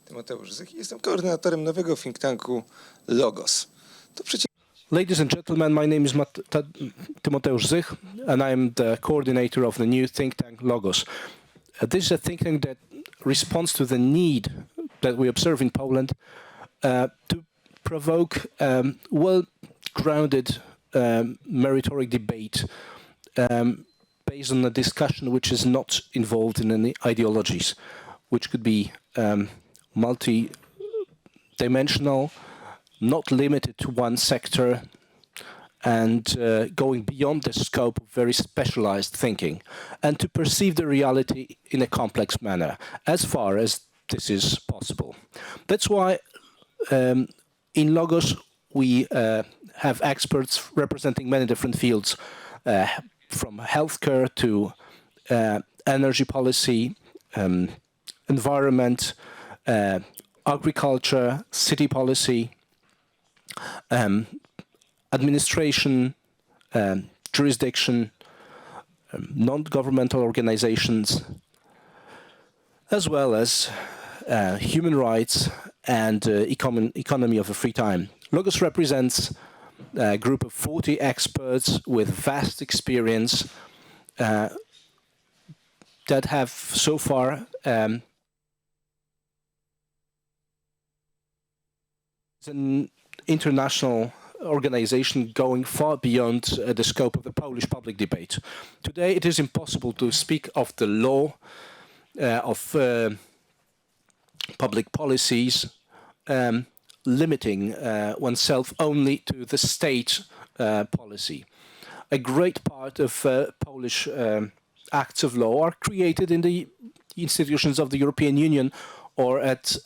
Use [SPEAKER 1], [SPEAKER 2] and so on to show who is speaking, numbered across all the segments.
[SPEAKER 1] Tymoteusz Zych. Jestem koordynatorem nowego think tanku Logos. To
[SPEAKER 2] Ladies and gentlemen, my name is Tymoteusz Zych, and I am the coordinator of the new think tank Logos. This is a think tank that responds to the need that we observe in Poland to provoke well-grounded, meritoric debate based on a discussion which is not involved in any ideologies, which could be multi-dimensional, not limited to one sector, and going beyond the scope of very specialized thinking, and to perceive the reality in a complex manner, as far as this is possible. That's why in Logos we have experts representing many different fields, from healthcare to energy policy, environment, agriculture, city policy, administration, jurisdiction, non-governmental organizations, as well as human rights and economy of a free time. Logos represents a group of 40 experts with vast experience that have so far an international organization going far beyond the scope of the Polish public debate. Today it is impossible to speak of the law, of public policies, limiting oneself only to the state policy. A great part of Polish acts of law are created in the institutions of the European Union or at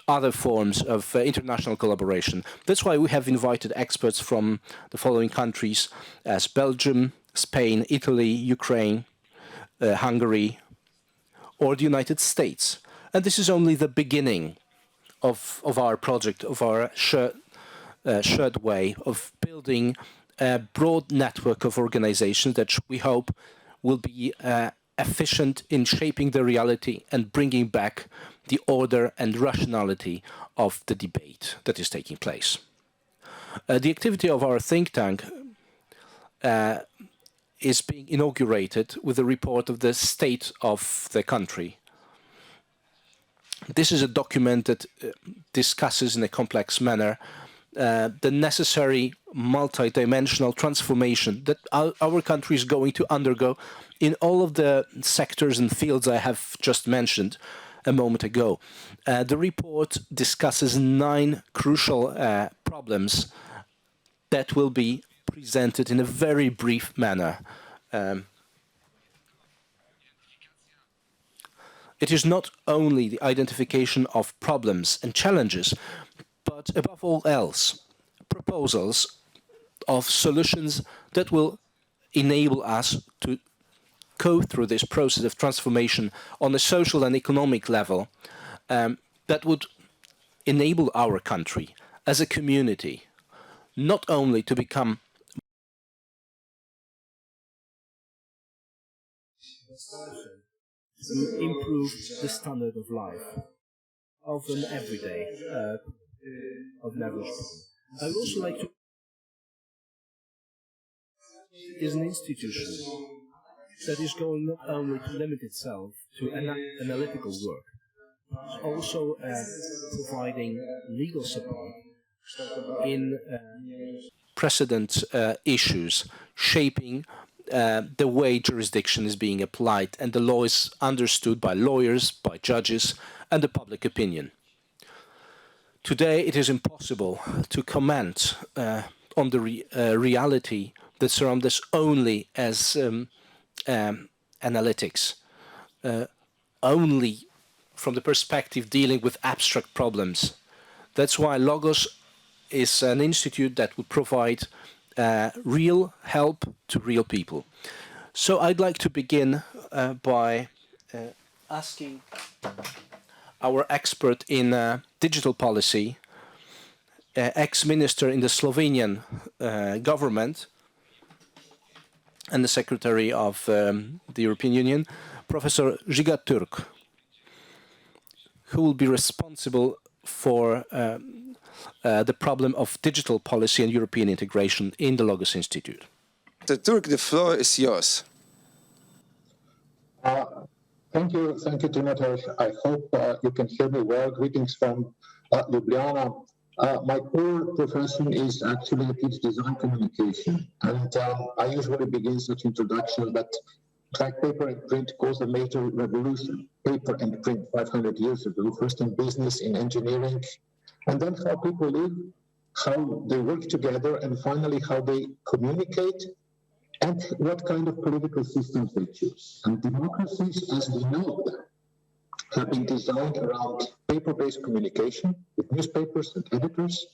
[SPEAKER 2] other forms of international collaboration. That's why we have invited experts from the following countries as Belgium, Spain, Italy, Ukraine, Hungary, or the United States. And this is only the beginning of our project, of our shared way of building a broad network of organizations that we hope will be efficient in shaping the reality and bringing back the order and rationality of the debate that is taking place. The activity of our think tank is being inaugurated with a report of the state of the country. This is a document that discusses in a complex manner the necessary multi-dimensional transformation that our country is going to undergo in all of the sectors and fields I have just mentioned a moment ago. The report discusses 9 crucial problems that will be presented in a very brief manner. It is not only the identification of problems and challenges, but above all else, proposals of solutions that will enable us to go through this process of transformation on a social and economic level that would enable our country as a community not only to become to improve the standard of life of an everyday, of an average person. I would also like to is an institution that is going not only to limit itself to analytical work, but also providing legal support in precedent issues, shaping the way jurisdiction is being applied and the law is understood by lawyers, by judges, and the public opinion. Today, it is impossible to comment on the reality that surrounds us only as analytics, only from the perspective dealing with abstract problems. That's why Logos is an institute that would provide real help to real people. So I'd like to begin by asking our expert in digital policy, ex-minister in the Slovenian government and the Secretary of the European Union, Professor Žiga Turk, who will be responsible for the problem of digital policy and European integration in the Logos Institute.
[SPEAKER 1] Turk, the floor is yours.
[SPEAKER 3] Thank you, Timothée. I hope you can hear me well. Greetings from Ljubljana. My core profession is actually design communication, and I usually begin such introduction that like paper and print caused a major revolution. Paper and print 500 years ago, first in business, in engineering, and then how people live, how they work together, and finally how they communicate, and what kind of political systems they choose. And democracies, as we know them, have been designed around paper-based communication with newspapers and editors.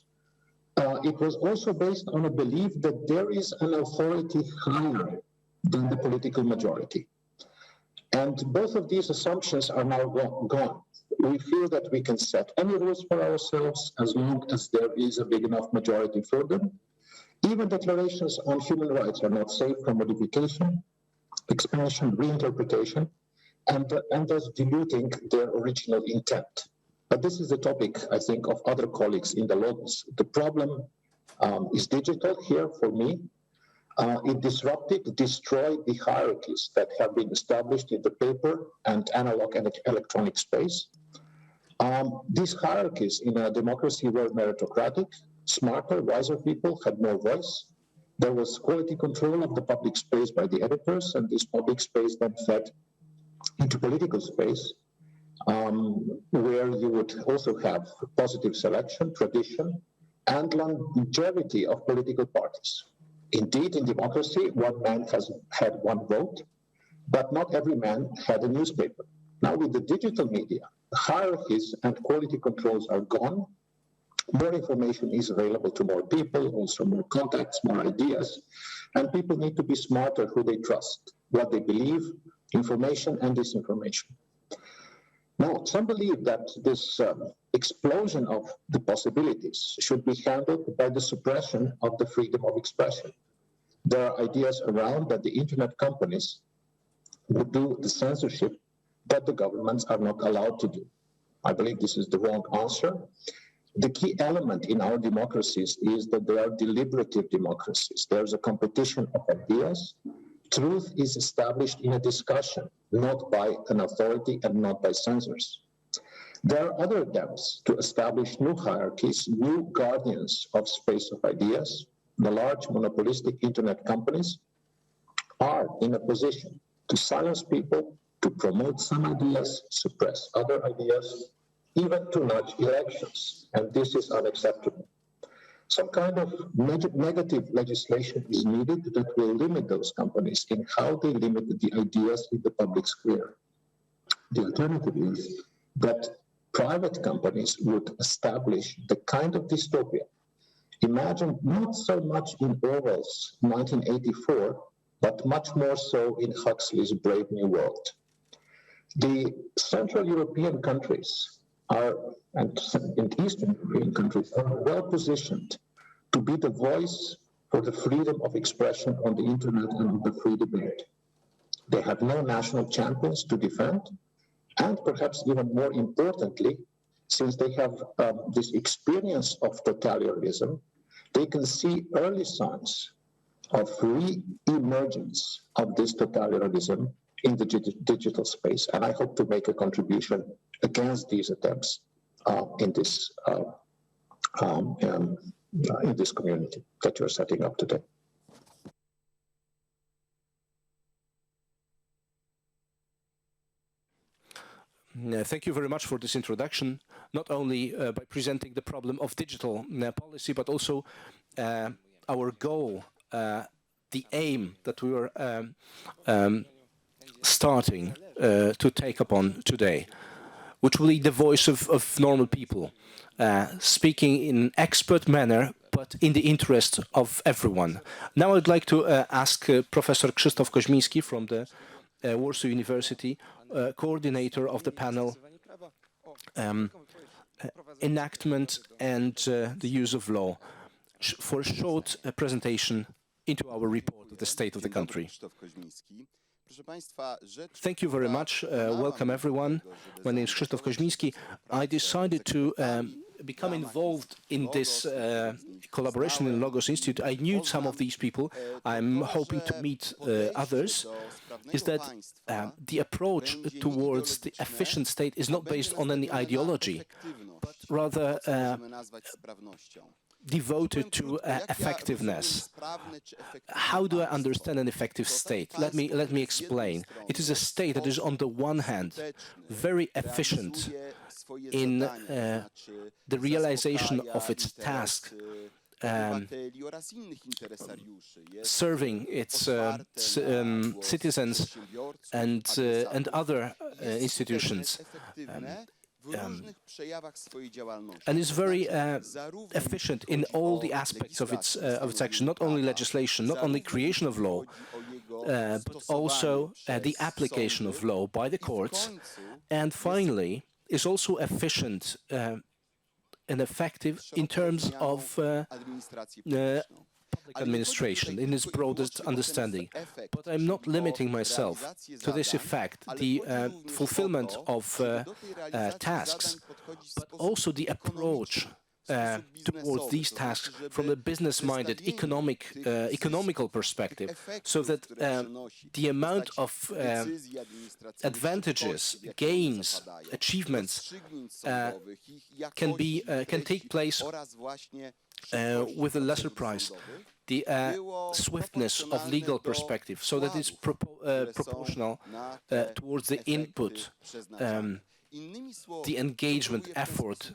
[SPEAKER 3] It was also based on a belief that there is an authority higher than the political majority. And both of these assumptions are now gone. We feel that we can set any rules for ourselves as long as there is a big enough majority for them. Even declarations on human rights are not safe from modification, expansion, reinterpretation, and thus diluting their original intent. But this is the topic, I think, of other colleagues in the Logos. The problem is digital here for me. It disrupted, destroyed the hierarchies that have been established in the paper and analog and electronic space. These hierarchies in a democracy were meritocratic. Smarter, wiser people had more voice. There was quality control of the public space by the editors, and this public space then fed into political space, where you would also have positive selection, tradition, and longevity of political parties. Indeed, in democracy, one man has had one vote, but not every man had a newspaper. Now, with the digital media, hierarchies and quality controls are gone. More information is available to more people, also more contacts, more ideas, and people need to be smarter who they trust, what they believe, information and disinformation. Now, some believe that this explosion of the possibilities should be handled by the suppression of the freedom of expression. There are ideas around that the internet companies would do the censorship that the governments are not allowed to do. I believe this is the wrong answer. The key element in our democracies is that they are deliberative democracies. There's a competition of ideas. Truth is established in a discussion, not by an authority and not by censors. There are other attempts to establish new hierarchies, new guardians of space of ideas. The large monopolistic internet companies are in a position to silence people, to promote some ideas, suppress other ideas, even to nudge elections, and this is unacceptable. Some kind of negative legislation is needed that will limit those companies in how they limit the ideas in the public square. The alternative is that private companies would establish the kind of dystopia. Imagine not so much in Orwell's 1984, but much more so in Huxley's Brave New World. The Central European countries and Eastern European countries are well positioned to be the voice for the freedom of expression on the internet and the free debate. They have no national champions to defend, and perhaps even more importantly, since they have this experience of totalitarianism, they can see early signs of re-emergence of this totalitarianism in the digital space. And I hope to make a contribution against these attempts in this community that you're setting up today.
[SPEAKER 2] Thank you very much for this introduction, not only by presenting the problem of digital policy, but also our goal, the aim that we were starting to take upon today, which will be the voice of normal people, speaking in an expert manner, but in the interest of everyone. Now I'd like to ask Professor Krzysztof Koźmiński from the Warsaw University, coordinator of the panel Enactment and the Use of Law, for a short presentation into our report of the state of the country. Thank you very much. Welcome everyone. My name is Krzysztof Koźmiński. I decided to become involved in this collaboration in Logos Institute. I knew some of these people. I'm hoping to meet others. Is that the approach towards the efficient state is not based on any ideology, but rather devoted to effectiveness. How do I understand an effective state? Let me explain. It is a state that is, on the one hand, very efficient in the realization of its task, serving its citizens and other institutions. And is very efficient in all the aspects of its action, not only legislation, not only creation of law, but also the application of law by the courts, and finally is also efficient and effective in terms of public administration in its broadest understanding. But I'm not limiting myself to this effect, the fulfillment of tasks, but also the approach towards these tasks from a business-minded, economical perspective, so that the amount of advantages, gains, achievements can take place with a lesser price. The swiftness of legal perspective, so that it's proportional towards the input, the engagement effort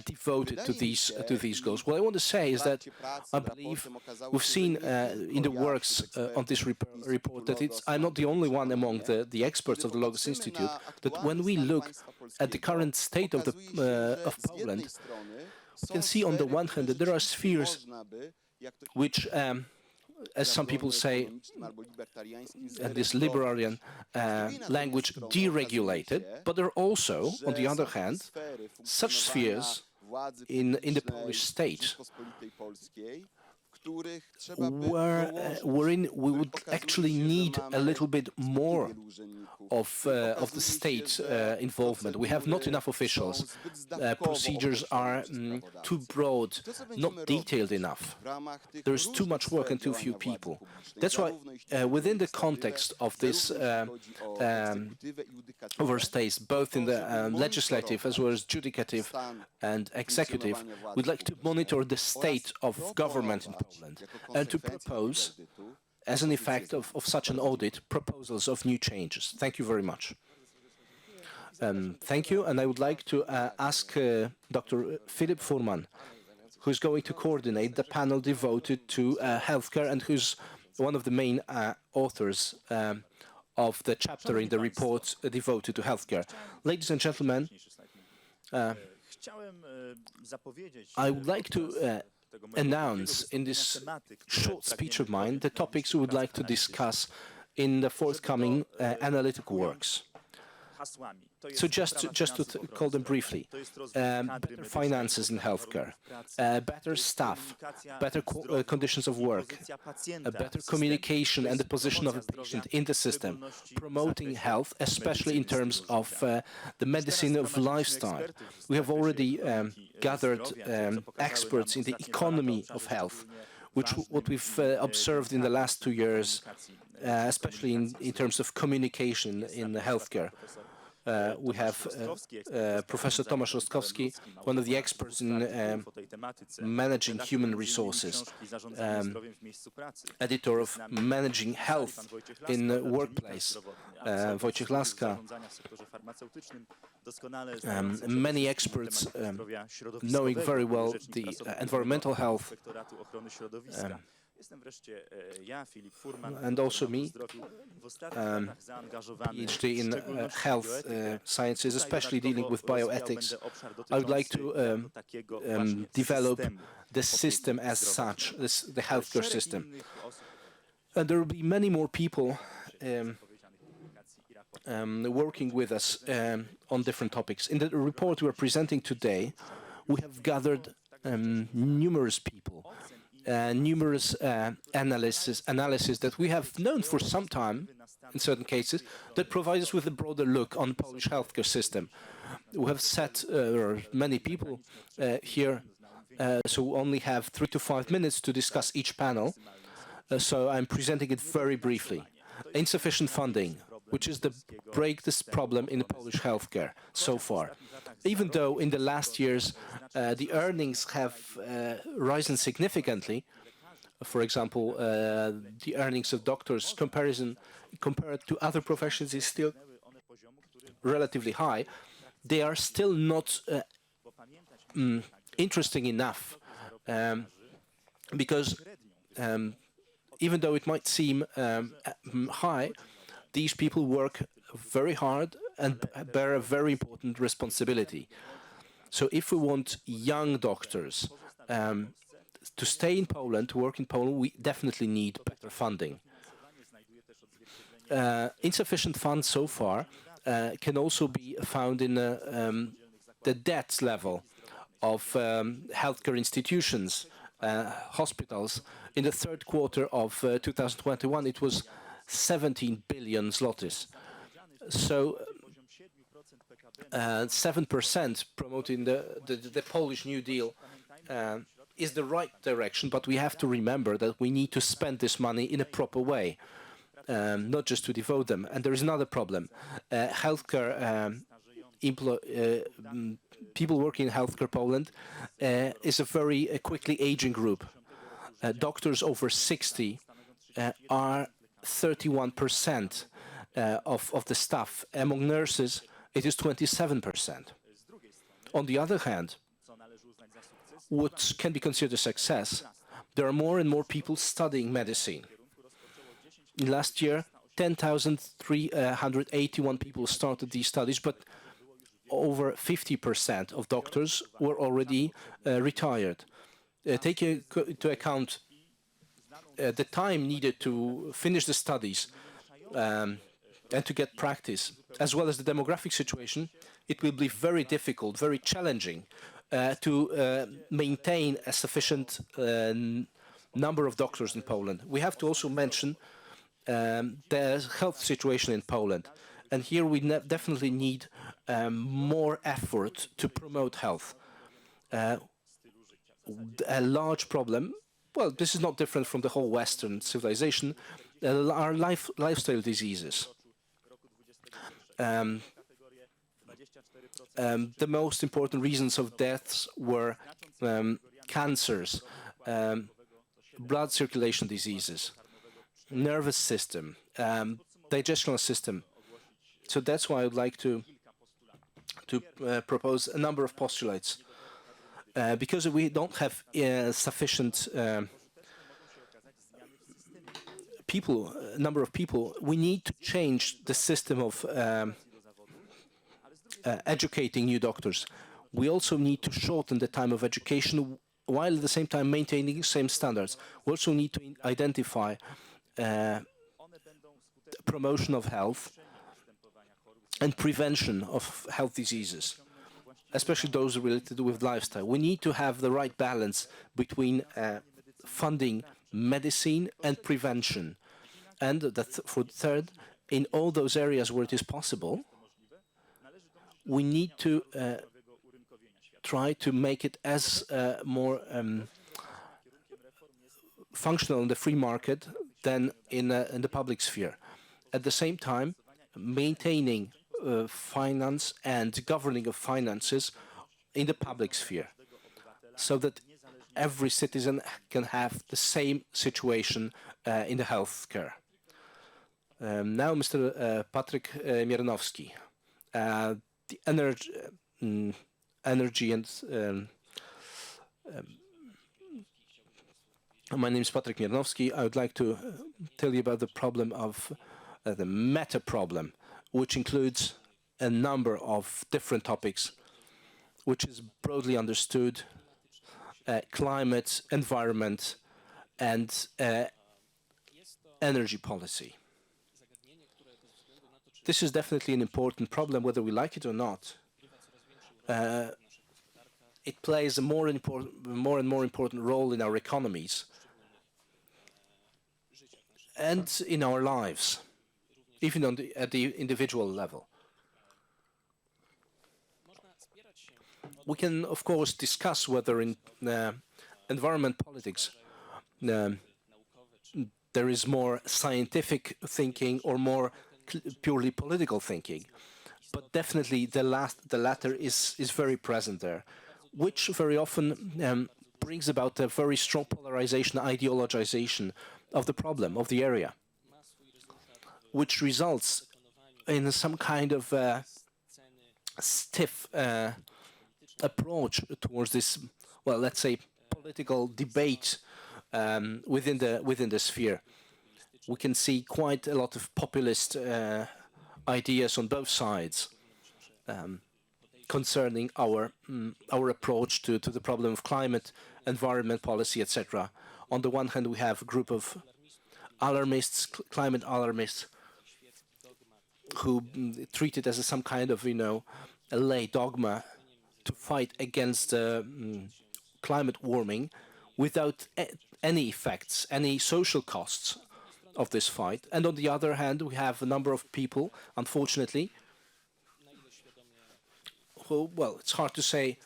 [SPEAKER 2] devoted to these goals. What I want to say is that I believe we've seen in the works on this report that I'm not the only one among the experts of the Logos Institute, that when we look at the current state of Poland, we can see on the one hand that there are spheres which, as some people say, this libertarian language, deregulated, but there are also, on the other hand, such spheres in the Polish state wherein we would actually need a little bit more of the state involvement. We have not enough officials. Procedures are too broad, not detailed enough. There is too much work and too few people. That's why, within the context of this overstays, both in the legislative as well as judicative and executive, we'd like to monitor the state of government in Poland and to propose, as an effect of such an audit, proposals of new changes. Thank you very much. Thank you, and I would like to ask Dr. Philip Furman, who is going to coordinate the panel devoted to healthcare and who's one of the main authors of the chapter in the report devoted to healthcare. Ladies and gentlemen, I would like to announce in this short speech of mine the topics we would like to discuss in the forthcoming analytical works. So just to call them briefly, better finances in healthcare, better staff, better conditions of work, better communication and the position of a patient in the system, promoting health, especially in terms of the medicine of lifestyle. We have already gathered experts in the economy of health, what we've observed in the last 2 years, especially in terms of communication in healthcare. We have Professor Tomasz Rostkowski, one of the experts in managing human resources, editor of Managing Health in the Workplace, Wojciech Laska, many experts knowing very well the environmental health, and also me, PhD in health sciences, especially dealing with bioethics. I would like to develop the system as such, the healthcare system. And there will be many more people working with us on different topics. In the report we are presenting today, we have gathered numerous people, numerous analysis that we have known for some time, in certain cases, that provide us with a broader look on the Polish healthcare system. We have set, there are many people here, so we only have 3 to 5 minutes to discuss each panel. So I'm presenting it very briefly. Insufficient funding, which is the break this problem in the Polish healthcare so far. Even though in the last years the earnings have risen significantly, for example, the earnings of doctors compared to other professions is still relatively high, they are still not interesting enough because even though it might seem high, these people work very hard and bear a very important responsibility. So if we want young doctors to stay in Poland, to work in Poland, we definitely need better funding. Insufficient funds so far can also be found in the debt level of healthcare institutions, hospitals. In the third quarter of 2021, it was 17 billion zlotys. So 7% promoting the Polish New Deal is the right direction, but we have to remember that we need to spend this money in a proper way, not just to devote them. And there is another problem. Healthcare people working in healthcare Poland is a very quickly aging group. Doctors over 60 are 31% of the staff. Among nurses, it is 27%. On the other hand, what can be considered a success, there are more and more people studying medicine. Last year, 10,381 people started these studies, but over 50% of doctors were already retired. Taking into account the time needed to finish the studies and to get practice, as well as the demographic situation, it will be very difficult, very challenging to maintain a sufficient number of doctors in Poland. We have to also mention the health situation in Poland. And here we definitely need more effort to promote health. A large problem, well, this is not different from the whole Western civilization, are lifestyle diseases. The most important reasons of deaths were cancers, blood circulation diseases, nervous system, digestional system. So that's why I would like to propose a number of postulates. Because we don't have sufficient number of people, we need to change the system of educating new doctors. We also need to shorten the time of education while at the same time maintaining same standards. We also need to identify promotion of health and prevention of health diseases, especially those related with lifestyle. We need to have the right balance between funding medicine and prevention. And for the third, in all those areas where it is possible, we need to try to make it as more functional in the free market than in the public sphere. At the same time, maintaining finance and governing of finances in the public sphere, so that every citizen can have the same situation in the healthcare. Now, Mr. Patryk Miernowski, the energy and my name is Patryk Miernowski. I would like to tell you about the problem of the meta problem, which includes a number of different topics, which is broadly understood: climate, environment, and energy policy. This is definitely an important problem, whether we like it or not. It plays a more and more important role in our economies and in our lives. even at the individual level. We can, of course, discuss whether in environment politics there is more scientific thinking or more purely political thinking. But definitely the latter is very present there, which very often brings about a very strong polarization, ideologization of the problem, of the area, which results in some kind of stiff approach towards this, well, let's say, political debate within the sphere. We can see quite a lot of populist ideas on both sides concerning our approach to the problem of climate, environment policy, etc. On the one hand, we have a group of alarmists, climate alarmists, who treat it as some kind of, a lay dogma to fight against climate warming without any effects, any social costs of this fight. And on the other hand, we have a number of people, unfortunately, who, well, it's hard to say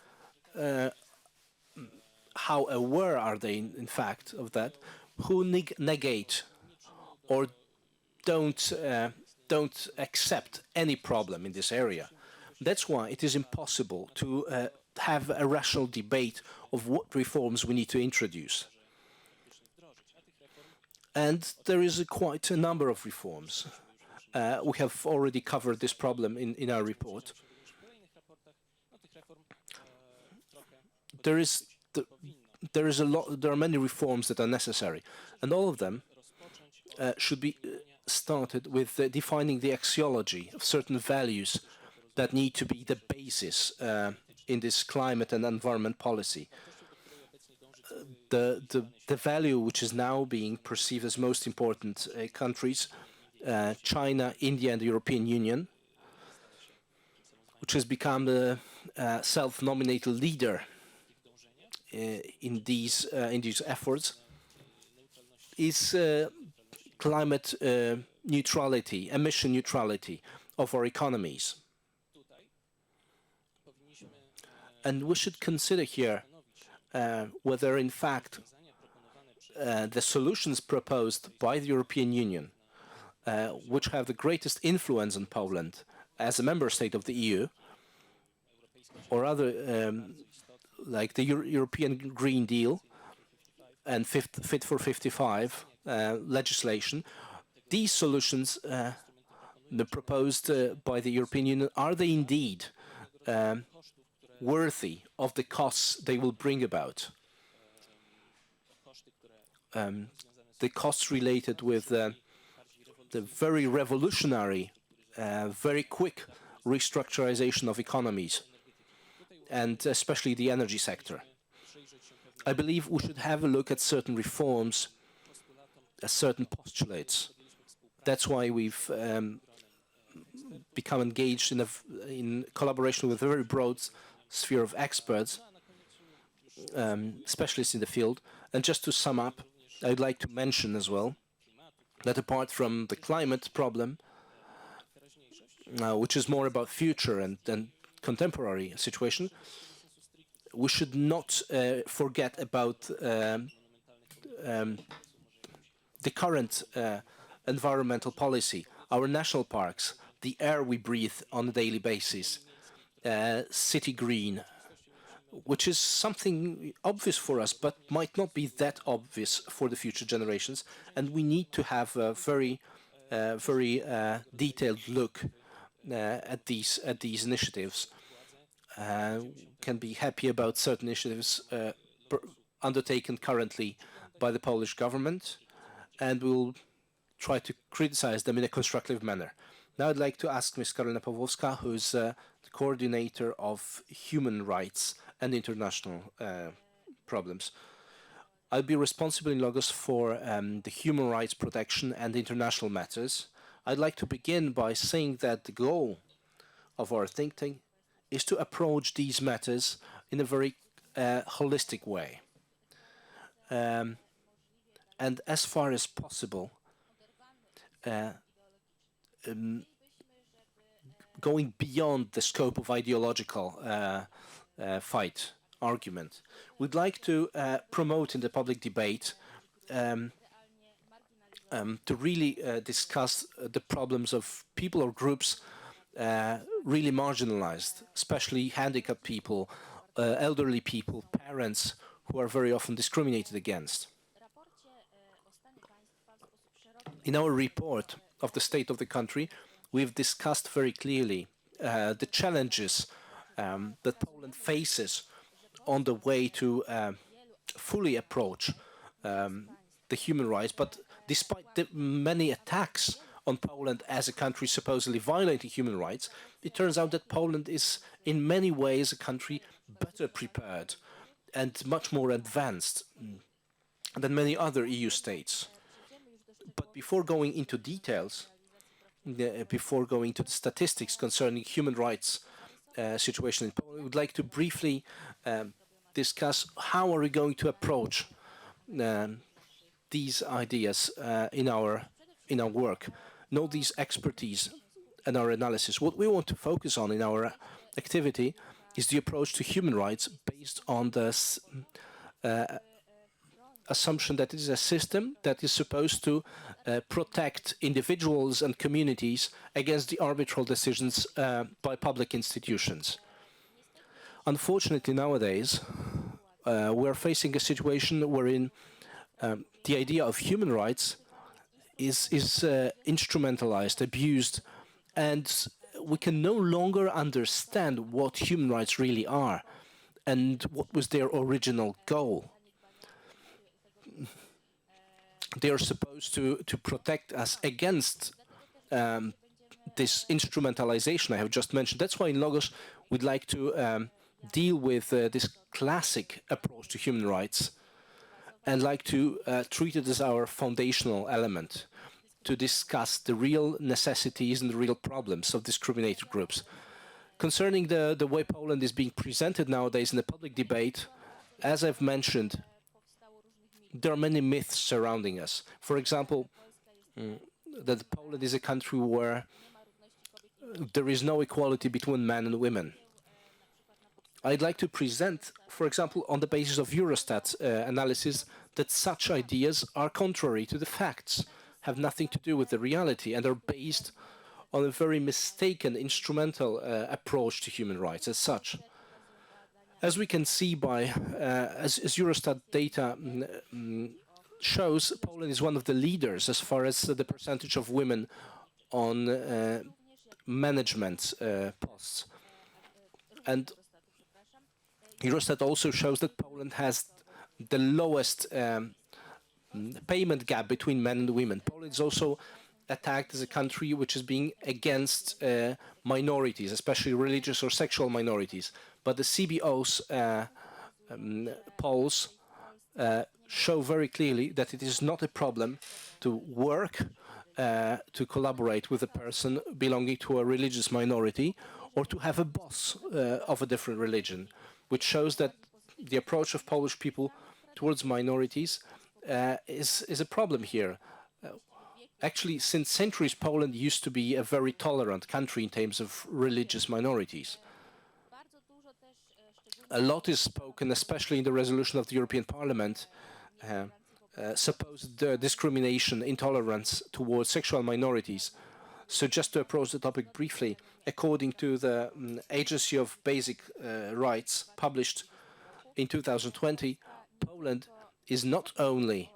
[SPEAKER 2] how aware are they, in fact, of that, who negate or don't accept any problem in this area. That's why it is impossible to have a rational debate of what reforms we need to introduce. And there is quite a number of reforms. We have already covered this problem in our report. There are many reforms that are necessary, and all of them should be started with defining the axiology of certain values that need to be the basis in this climate and environment policy. The value which is now being perceived as most important countries, China, India, and the European Union, which has become the self-nominated leader in these efforts, is climate neutrality, emission neutrality of our economies. And we should consider here whether, in fact, the solutions proposed by the European Union, which have the greatest influence on Poland as a member state of the EU, or other, like the European Green Deal and Fit for 55 legislation, these solutions proposed by the European Union, are they indeed worthy of the costs they will bring about? The costs related with the very revolutionary, very quick restructurization of economies, and especially the energy sector. I believe we should have a look at certain reforms, certain postulates. That's why we've become engaged in collaboration with a very broad sphere of experts, specialists in the field. And just to sum up, I'd like to mention as well that apart from the climate problem, which is more about future and contemporary situation, we should not forget about the current environmental policy, our national parks, the air we breathe on a daily basis, city green, which is something obvious for us, but might not be that obvious for the future generations. And we need to have a very detailed look at these initiatives. Can be happy about certain initiatives undertaken currently by the Polish government, and we'll try to criticize them in a constructive manner. Now I'd like to ask Ms. Karolina Pawłowska, who's the coordinator of human rights and international problems. I'll be responsible in Logos for the human rights protection and international matters. I'd like to begin by saying that the goal of our think tank is to approach these matters in a very holistic way. And as far as possible, going beyond the scope of ideological fight, argument. We'd like to promote in the public debate to really discuss the problems of people or groups really marginalized, especially handicapped people, elderly people, parents who are very often discriminated against. In our report of the state of the country, we've discussed very clearly the challenges that Poland faces on the way to fully approach the human rights. But despite the many attacks on Poland as a country supposedly violating human rights, it turns out that Poland is in many ways a country better prepared and much more advanced than many other EU states. But before going into details, before going to the statistics concerning human rights situation in Poland, I would like to briefly discuss how are we going to approach these ideas in our work, know these expertise and our analysis. What we want to focus on in our activity is the approach to human rights based on the assumption that it is a system that is supposed to protect individuals and communities against the arbitrary decisions by public institutions. Unfortunately, nowadays, we're facing a situation wherein the idea of human rights is instrumentalized, abused, and we can no longer understand what human rights really are and what was their original goal. They are supposed to protect us against this instrumentalization I have just mentioned. That's why in Logos we'd like to deal with this classic approach to human rights and like to treat it as our foundational element to discuss the real necessities and the real problems of discriminated groups. Concerning the way Poland is being presented nowadays in the public debate, as I've mentioned, there are many myths surrounding us. For example, that Poland is a country where there is no equality between men and women. I'd like to present, for example, on the basis of Eurostat analysis, that such ideas are contrary to the facts, have nothing to do with the reality, and are based on a very mistaken, instrumental approach to human rights as such. As we can see by, as Eurostat data shows, Poland is one of the leaders as far as the percentage of women on management posts. And Eurostat also shows that Poland has the lowest payment gap between men and women. Poland is also attacked as a country which is being against minorities, especially religious or sexual minorities. But the CBO's polls show very clearly that it is not a problem to work, to collaborate with a person belonging to a religious minority or to have a boss of a different religion, which shows that the approach of Polish people towards minorities is a problem here. Actually, since centuries, Poland used to be a very tolerant country in terms of religious minorities. A lot is spoken, especially in the resolution of the European Parliament, supposed discrimination, intolerance towards sexual minorities. So just to approach the topic briefly, according to the Agency of Basic Rights published in 2020, Poland is not only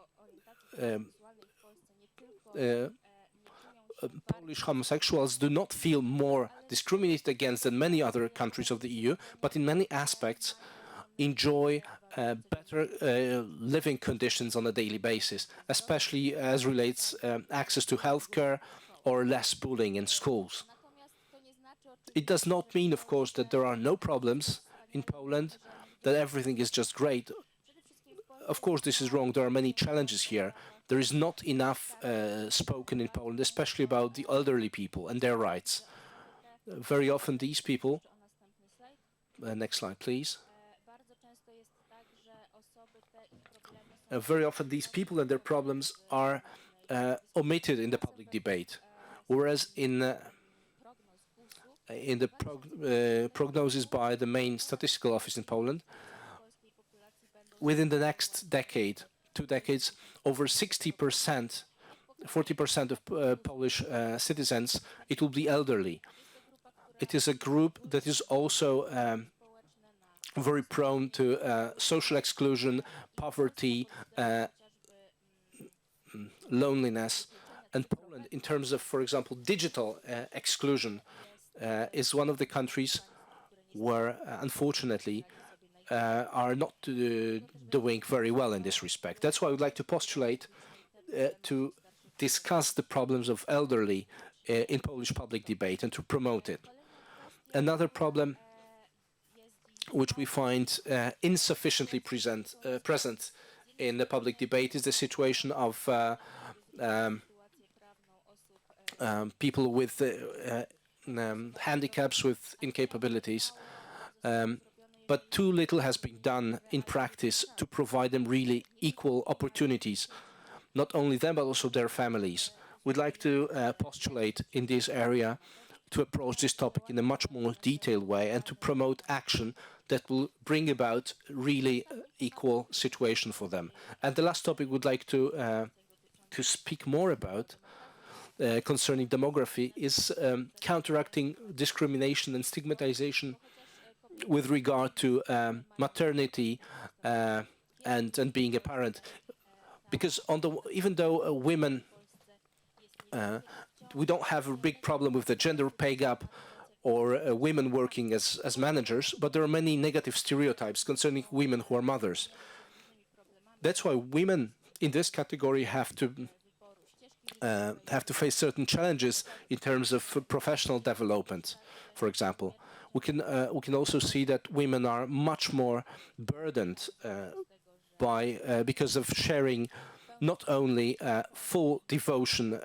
[SPEAKER 2] Polish homosexuals do not feel more discriminated against than many other countries of the EU, but in many aspects enjoy better living conditions on a daily basis, especially as relates access to healthcare or less bullying in schools. It does not mean, of course, that there are no problems in Poland, that everything is just great. Of course, this is wrong. There are many challenges here. There is not enough spoken in Poland, especially about the elderly people and their rights. Very often these people, next slide please. Very often these people and their problems are omitted in the public debate. whereas in the prognosis by the main statistical office in Poland, within the next decade, 2 decades, over 60%, 40% of Polish citizens, it will be elderly. It is a group that is also very prone to social exclusion, poverty, loneliness. And Poland, in terms of, for example, digital exclusion, is one of the countries where, unfortunately, are not doing very well in this respect. That's why I would like to postulate to discuss the problems of elderly in Polish public debate and to promote it. Another problem which we find insufficiently present in the public debate is the situation of people with handicaps, with incapabilities. But too little has been done in practice to provide them really equal opportunities, not only them, but also their families. We'd like to postulate in this area to approach this topic in a much more detailed way and to promote action that will bring about really equal situation for them. And the last topic we'd like to speak more about concerning demography is counteracting discrimination and stigmatization with regard to maternity and being a parent. Because even though women, we don't have a big problem with the gender pay gap or women working as managers, but there are many negative stereotypes concerning women who are mothers. That's why women in this category have to face certain challenges in terms of professional development, for example. We can also see that women are much more burdened because of sharing not only full devotion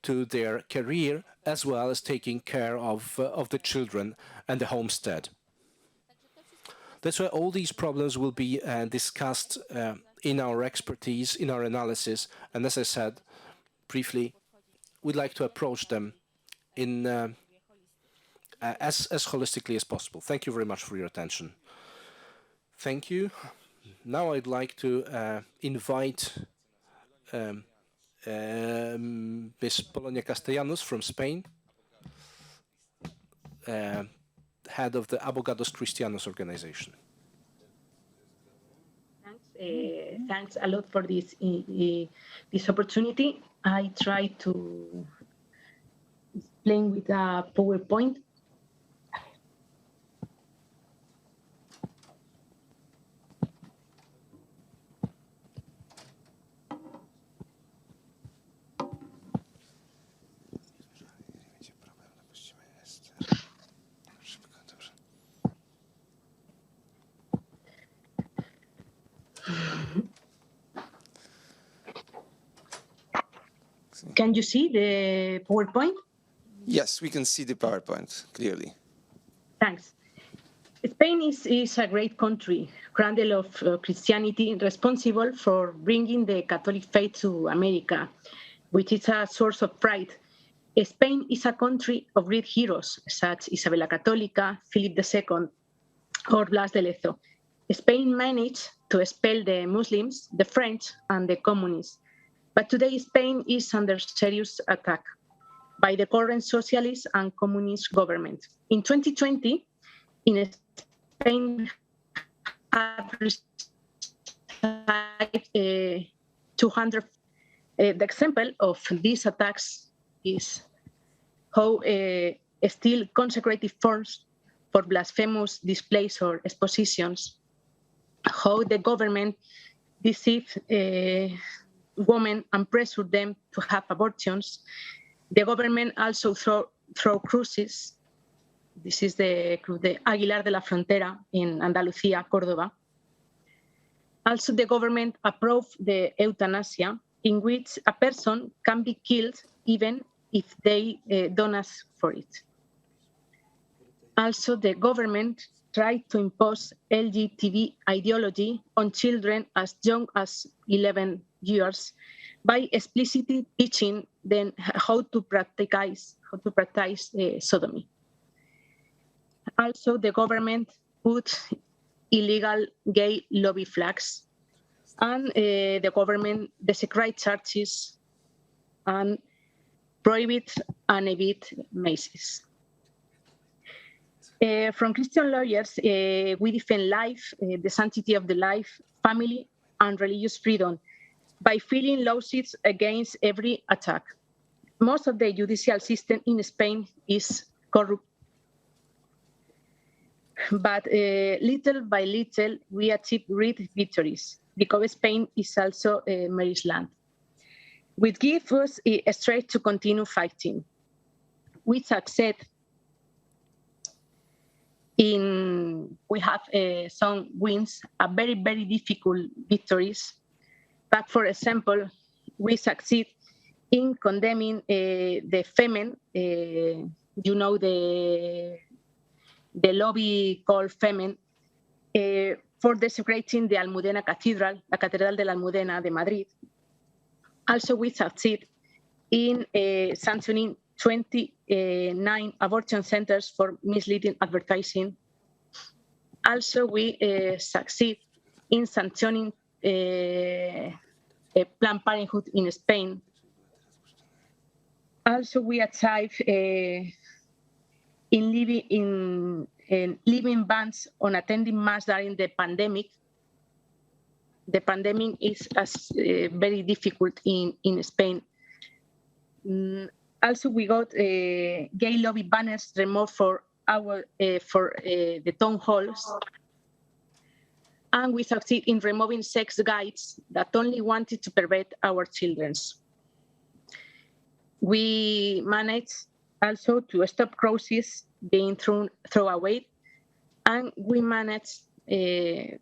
[SPEAKER 2] to their career, as well as taking care of the children and the homestead. That's why all these problems will be discussed in our expertise, in our analysis, and as I said briefly, we'd like to approach them in as holistically as possible. Thank you very much for your attention. Thank you. Now I'd like to invite Ms. Polonia Castellanos from Spain, head of the Abogados Cristianos organization.
[SPEAKER 4] Thanks. Thanks a lot for this opportunity. I try to explain with a PowerPoint. Can you see the PowerPoint?
[SPEAKER 1] Yes, we can see the PowerPoint clearly.
[SPEAKER 4] Thanks. Spain is a great country, cradle of Christianity, responsible for bringing the Catholic faith to America, which is a source of pride. Spain is a country of great heroes, such as Isabella Católica, Philip II, or Blas de Lezo. Spain managed to expel the Muslims, the French, and the communists. But today, Spain is under serious attack by the current socialist and communist government. In 2020, in Spain, have received 200. The example of these attacks is how still consecrated forms for blasphemous displays or expositions, how the government deceived women and pressure them to have abortions. The government also throw cruces. This is the Cruz de Aguilar de la Frontera in Andalucía, Córdoba. Also, the government approved the euthanasia, in which a person can be killed even if they don't ask for it. Also, the government tried to impose LGBT ideology on children as young as 11 years by explicitly teaching them how to practice sodomy. Also, the government put illegal gay lobby flags, and the government desecrate churches and prohibit and evict masses. From Christian lawyers, we defend life, the sanctity of the life, family, and religious freedom by filing lawsuits against every attack. Most of the judicial system in Spain is corrupt, but little by little we achieve great victories because Spain is also a marriage land, which gives us a strength to continue fighting. We succeed we have some wins, very, very difficult victories. But for example, we succeed in condemning the Femen, you know, the lobby called Femen, for desecrating the Almudena Cathedral, la Catedral de la Almudena de Madrid. Also, we succeed in sanctioning 29 abortion centers for misleading advertising. Also, we succeed in sanctioning Planned Parenthood in Spain. Also, we achieve in living bans on attending mass during the pandemic. The pandemic is very difficult in Spain. Also, we got gay lobby banners removed for the town halls, and we succeed in removing sex guides that only wanted to pervert our children. We managed also to stop crosses being thrown away, and we managed to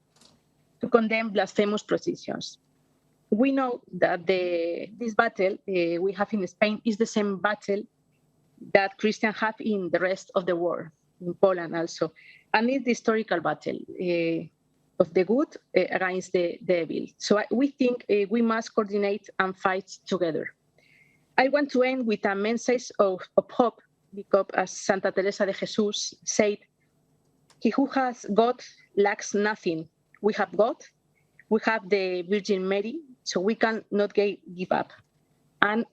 [SPEAKER 4] condemn blasphemous processions. We know that this battle we have in Spain is the same battle that Christians have in the rest of the world, in Poland also. And it's the historical battle of the good against the evil. So we think we must coordinate and fight together. I want to end with a message of hope, because as Santa Teresa de Jesus said, he who has God lacks nothing. We have God, we have the Virgin Mary, so we cannot give up. And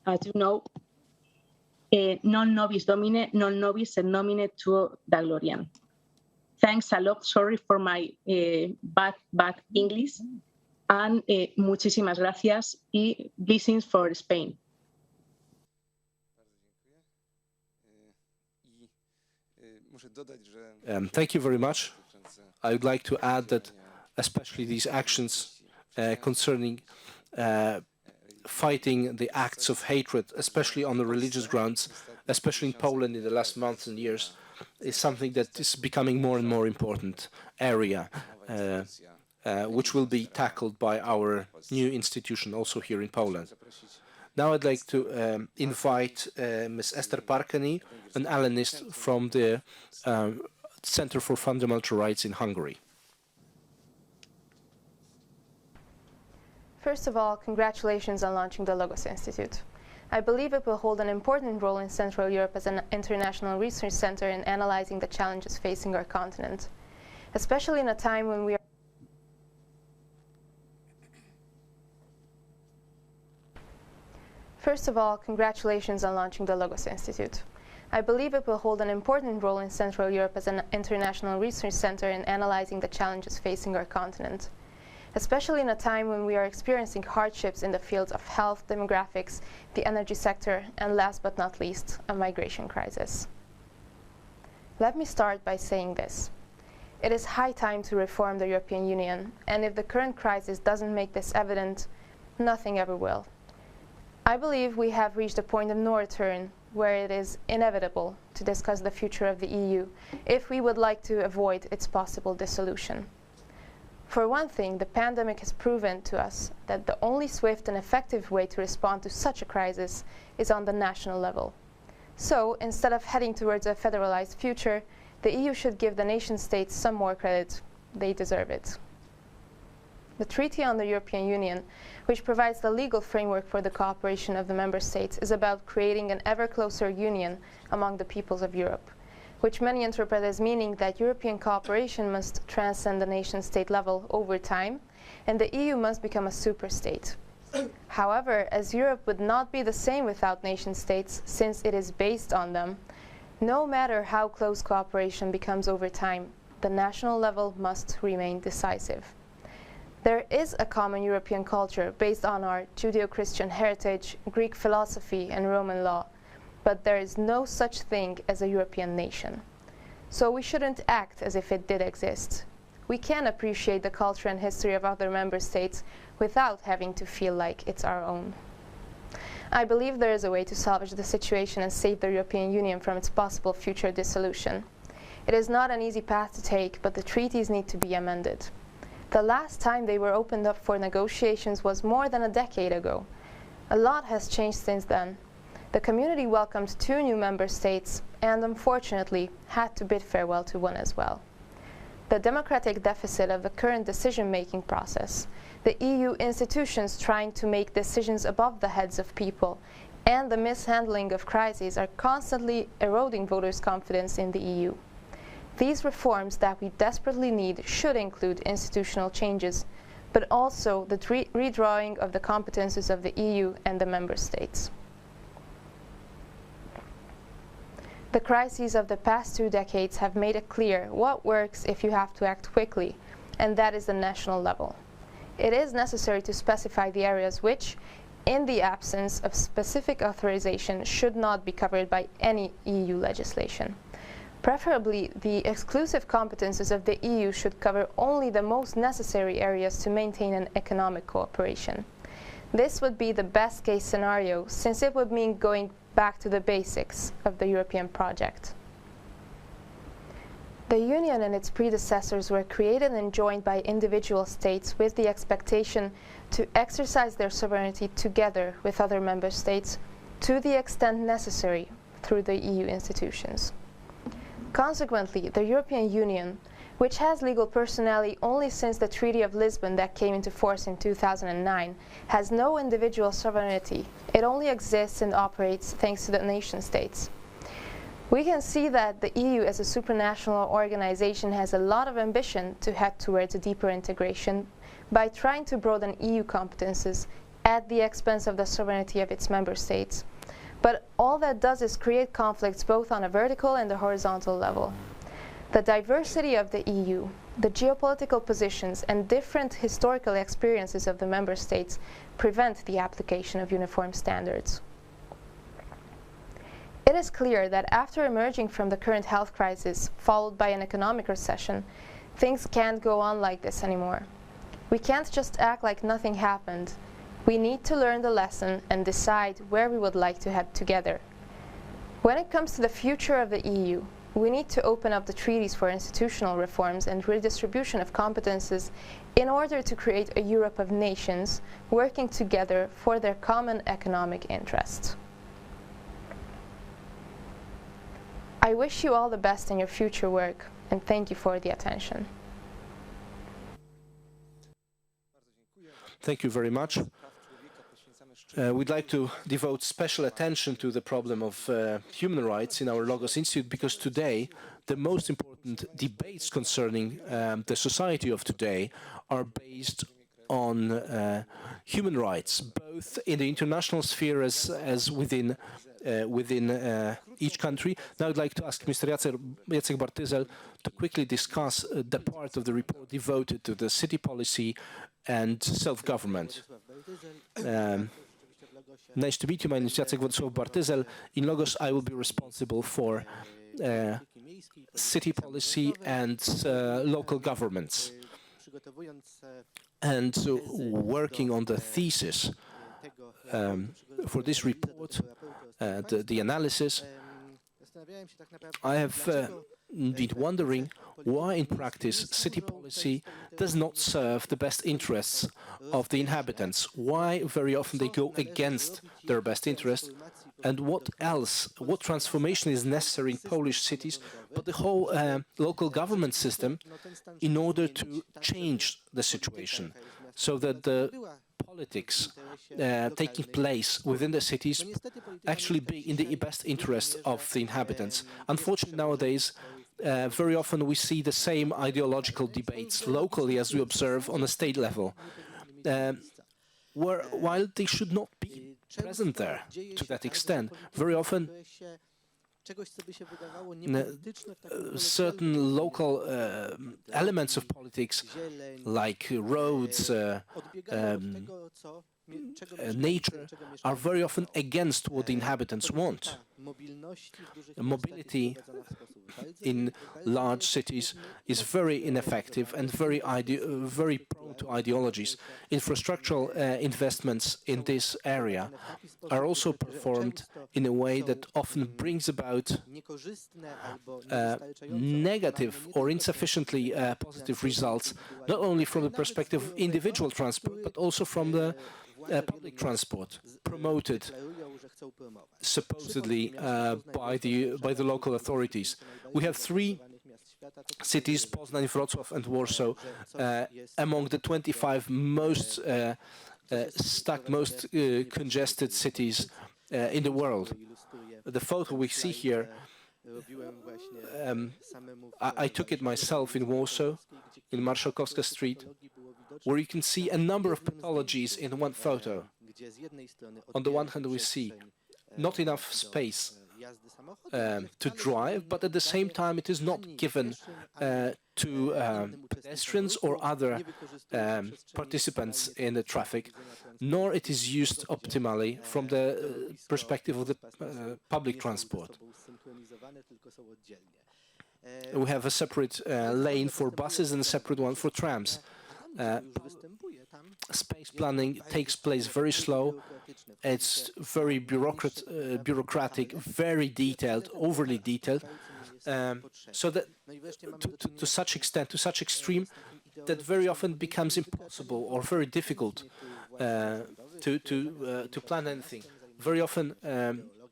[SPEAKER 4] as you know, non nobis domine, non nobis et nomine tuo da gloriam. Thanks a lot. Sorry for my bad English. And muchísimas gracias y blessings for Spain.
[SPEAKER 2] Thank you very much. I would like to add that especially these actions concerning fighting the acts of hatred, especially on the religious grounds, especially in Poland in the last months and years, is something that is becoming more and more important area, which will be tackled by our new institution also here in Poland. Now I'd like to invite Ms. Ester Parkany, an Allenist from the Center for Fundamental Rights in Hungary.
[SPEAKER 5] First of all, congratulations on launching the Logos Institute. I believe it will hold an important role in Central Europe as an international research center in analyzing the challenges facing our continent, especially in a time when we are First of all, congratulations on launching the Logos Institute. I believe it will hold an important role in Central Europe as an international research center in analyzing the challenges facing our continent, especially in a time when we are experiencing hardships in the fields of health, demographics, the energy sector, and last but not least, a migration crisis. Let me start by saying this. It is high time to reform the European Union, and if the current crisis doesn't make this evident, nothing ever will. I believe we have reached a point of no return where it is inevitable to discuss the future of the EU if we would like to avoid its possible dissolution. For one thing, the pandemic has proven to us that the only swift and effective way to respond to such a crisis is on the national level. So, instead of heading towards a federalized future, the EU should give the nation states some more credit. They deserve it. The Treaty on the European Union, which provides the legal framework for the cooperation of the member states, is about creating an ever closer union among the peoples of Europe, which many interpret as meaning that European cooperation must transcend the nation-state level over time, and the EU must become a superstate. However, as Europe would not be the same without nation-states, since it is based on them, no matter how close cooperation becomes over time, the national level must remain decisive. There is a common European culture based on our Judeo-Christian heritage, Greek philosophy, and Roman law, but there is no such thing as a European nation. So we shouldn't act as if it did exist. We can appreciate the culture and history of other member states without having to feel like it's our own. I believe there is a way to salvage the situation and save the European Union from its possible future dissolution. It is not an easy path to take, but the treaties need to be amended. The last time they were opened up for negotiations was more than a decade ago. A lot has changed since then. The community welcomed 2 new member states and, unfortunately, had to bid farewell to one as well. The democratic deficit of the current decision-making process, the EU institutions trying to make decisions above the heads of people, and the mishandling of crises are constantly eroding voters' confidence in the EU. These reforms that we desperately need should include institutional changes, but also the redrawing of the competences of the EU and the member states. The crises of the past 2 decades have made it clear what works if you have to act quickly, and that is the national level. It is necessary to specify the areas which, in the absence of specific authorization, should not be covered by any EU legislation. Preferably, the exclusive competences of the EU should cover only the most necessary areas to maintain an economic cooperation. This would be the best-case scenario, since it would mean going back to the basics of the European project. The Union and its predecessors were created and joined by individual states with the expectation to exercise their sovereignty together with other member states to the extent necessary through the EU institutions. Consequently, the European Union, which has legal personality only since the Treaty of Lisbon that came into force in 2009, has no individual sovereignty. It only exists and operates thanks to the nation-states. We can see that the EU as a supranational organization has a lot of ambition to head towards a deeper integration by trying to broaden EU competences at the expense of the sovereignty of its member states. But all that does is create conflicts both on a vertical and a horizontal level. The diversity of the EU, the geopolitical positions, and different historical experiences of the member states prevent the application of uniform standards. It is clear that after emerging from the current health crisis, followed by an economic recession, things can't go on like this anymore. We can't just act like nothing happened. We need to learn the lesson and decide where we would like to head together. When it comes to the future of the EU, we need to open up the treaties for institutional reforms and redistribution of competences in order to create a Europe of nations working together for their common economic interests. I wish you all the best in your future work, and thank you for the attention.
[SPEAKER 2] Thank you very much. We'd like to devote special attention to the problem of human rights in our Logos Institute, because today the most important debates concerning the society of today are based on human rights, both in the international sphere as within each country. Now I'd like to ask Mr. Jacek Bartyzel to quickly discuss the part of the report devoted to the city policy and self-government. Nice to meet you. My name is Jacek Bartyzel. In Logos, I will be responsible for city policy and local governments. And working on the thesis for this report, the analysis, I have been wondering why in practice city policy does not serve the best interests of the inhabitants, why very often they go against their best interests, and what transformation is necessary in Polish cities, but the whole local government system in order to change the situation. so that the politics taking place within the cities actually be in the best interest of the inhabitants. Unfortunately, nowadays, very often we see the same ideological debates locally as we observe on a state level, while they should not be present there to that extent. Very often, certain local elements of politics, like roads, nature, are very often against what the inhabitants want. Mobility in large cities is very ineffective and very prone to ideologies. Infrastructural investments in this area are also performed in a way that often brings about negative or insufficiently positive results, not only from the perspective of individual transport, but also from the public transport promoted supposedly by the local authorities. We have 3 cities, Poznań, Wrocław and Warsaw, among the 25 most congested cities in the world. The photo we see here, I took it myself in Warsaw, in Marszałkowska Street, where you can see a number of pathologies in one photo. On the one hand, we see not enough space to drive, but at the same time, it is not given to pedestrians or other participants in the traffic, nor it is used optimally from the perspective of the public transport. We have a separate lane for buses and a separate one for trams. Space planning takes place very slow. It's very bureaucratic, very detailed, overly detailed, so that to such extent, to such extreme, that very often becomes impossible or very difficult to plan anything. Very often,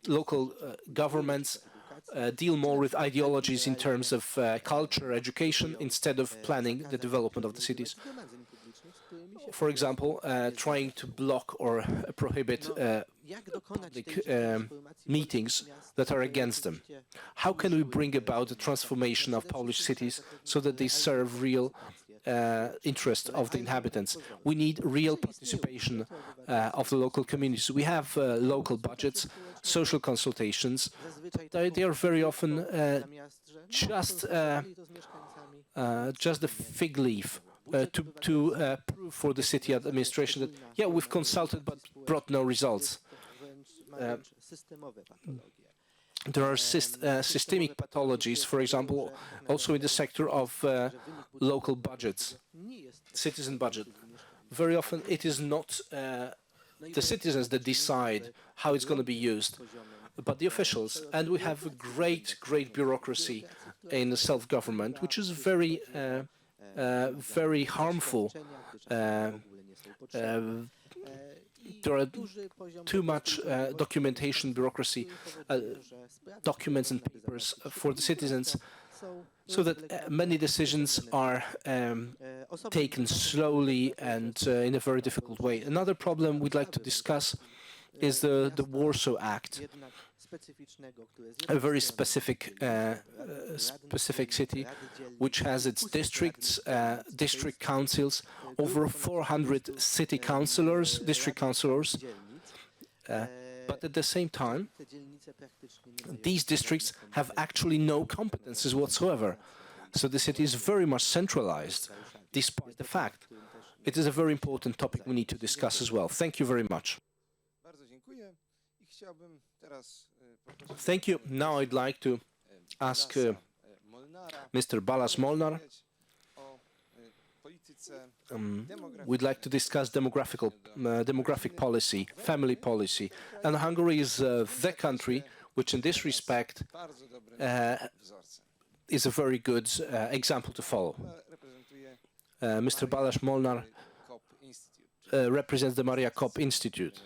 [SPEAKER 2] local governments deal more with ideologies in terms of culture, education, instead of planning the development of the cities. For example, trying to block or prohibit public meetings that are against them. How can we bring about the transformation of Polish cities so that they serve real interest of the inhabitants? We need real participation of the local communities. We have local budgets, social consultations. They are very often just the fig leaf to prove for the city administration that, yeah, we've consulted but brought no results. There are systemic pathologies, for example, also in the sector of local budgets, citizen budget. Very often it is not the citizens that decide how it's going to be used, but the officials. And we have a great bureaucracy in the self-government, which is very harmful. There are too much documentation, bureaucracy, documents and papers for the citizens, so that many decisions are taken slowly and in a very difficult way. Another problem we'd like to discuss is the Warsaw Act, a very specific city, which has its districts, district councils, over 400 city councillors, district councillors. But at the same time, these districts have actually no competences whatsoever. So the city is very much centralized, despite the fact. It is a very important topic we need to discuss as well. Thank you very much. Thank you. Now I'd like to ask Mr. Balázs Molnár. We'd like to discuss demographic policy, family policy. And Hungary is the country which in this respect is a very good example to follow. Mr. Balázs Molnár represents the Maria Kopp Institute,